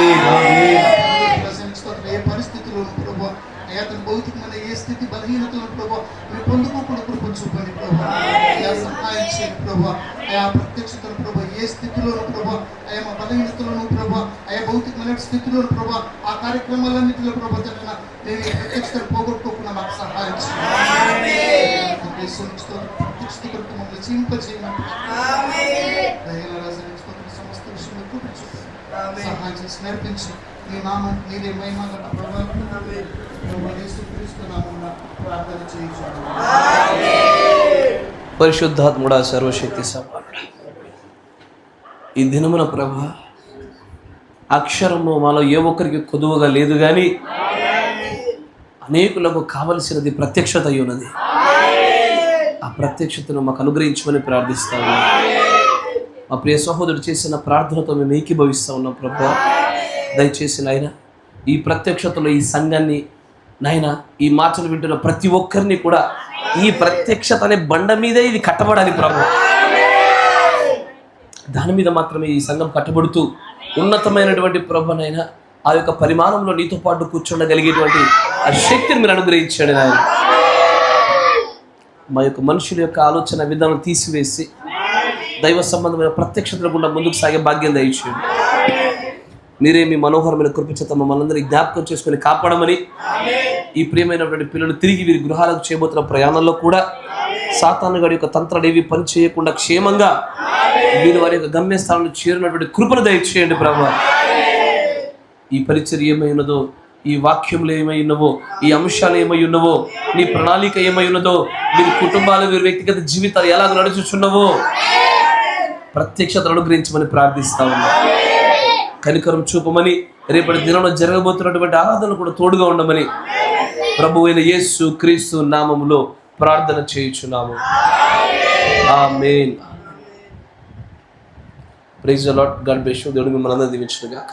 [SPEAKER 3] ఏ పరిస్థితుల్లోనూ ప్రభా అయ్యా తన భౌతికమైన ఏ స్థితి బలహీనతలను ప్రభా మీరు పొందుకోకుండా కృప చూపండి ప్రభా. అయ్యా సహాయం చేయండి ప్రభా. అయా ప్రత్యక్షతను ప్రభా ఏ స్థితిలోను ప్రభా అయా మా బలహీనతలను ప్రభా అయా భౌతికమైన స్థితిలోను ప్రభా ఆ కార్యక్రమాలన్నింటిలో ప్రభా తన నేను ఈ ప్రత్యక్షతను పోగొట్టుకోకుండా మాకు సహాయం చేయండి. ప్రత్యక్షత కొరకు మమ్మల్ని చింపజేయమని దయల రాజు సమస్త విషయంలో చూపించు సహాయం చేసి నేర్పించి నీ నామం నీదే మహిమ గల ప్రభావం యేసుక్రీస్తు నామమున ప్రార్థన చేయించున్నాము.
[SPEAKER 1] పరిశుద్ధాత్ముడా సర్వశక్తి సంపన్నుడా, ఈ దినమున ప్రభా అక్షరము మాలో ఏ ఒక్కరికి కొదువుగా లేదు కానీ అనేకులకు కావలసినది ప్రత్యక్షత అయి ఉన్నది. ఆ ప్రత్యక్షతను మాకు అనుగ్రహించమని ప్రార్థిస్తాము. మా ప్రియ సహోదరుడు చేసిన ప్రార్థనతో మేము ఏకీభవిస్తూ ఉన్నాం ప్రభా. దయచేసి నాయన ఈ ప్రత్యక్షతలో ఈ సంఘాన్ని నాయన ఈ మాటలు వింటున్న ప్రతి ఒక్కరిని కూడా ఈ ప్రత్యక్షత అనే బండ మీదే ఇది కట్టబడాలి ప్రభు. దాని మీద మాత్రమే ఈ సంఘం కట్టబడుతూ ఉన్నతమైనటువంటి ప్రభునైనా ఆ యొక్క పరిమాణంలో నీతో పాటు కూర్చుండగలిగేటువంటి ఆ శక్తిని మీరు అనుగ్రహించాడు నాయన. మా యొక్క మనుషుల యొక్క ఆలోచన విధానం తీసివేసి దైవ సంబంధమైన ప్రత్యక్షతల గుండా ముందుకు సాగే భాగ్యం దయచేయండి. మీరే మీ మనోహరమైన కృపచేత మమ్మల్ని అందరినీ జ్ఞాపకం చేసుకొని కాపాడమని, ఈ ప్రియమైనటువంటి పిల్లలు తిరిగి వీరి గృహాలకు చేయబోతున్న ప్రయాణంలో కూడా సాతానుగాడి యొక్క తంత్రాలేవి పని చేయకుండా క్షేమంగా వీరు వారి యొక్క గమ్యస్థానంలో చేరినటువంటి కృపను దయచేయండి ప్రభు. ఈ పరిచర్య ఏమై ఉన్నదో, ఈ వాక్యములు ఏమై ఉన్నవో, ఈ అంశాలు ఏమై ఉన్నవో, నీ ప్రణాళిక ఏమై ఉన్నదో, వీరి కుటుంబాలు వీరి వ్యక్తిగత జీవితాలు ఎలాగ నడుచుచున్నవో ప్రత్యక్షతను అనుగ్రహించమని ప్రార్థిస్తా ఉన్నా. కనికరం చూపమని, రేపటి దినంలో జరగబోతున్నటువంటి ఆరాధనలు కూడా తోడుగా ఉండమని ప్రభువైన యేసు క్రీస్తు నామములో ప్రార్థన చేయుచున్నాము. Amen. Praise the Lord. God bless you. దేవుడు మిమ్మల్ని అందరినీ దీవించును గాక.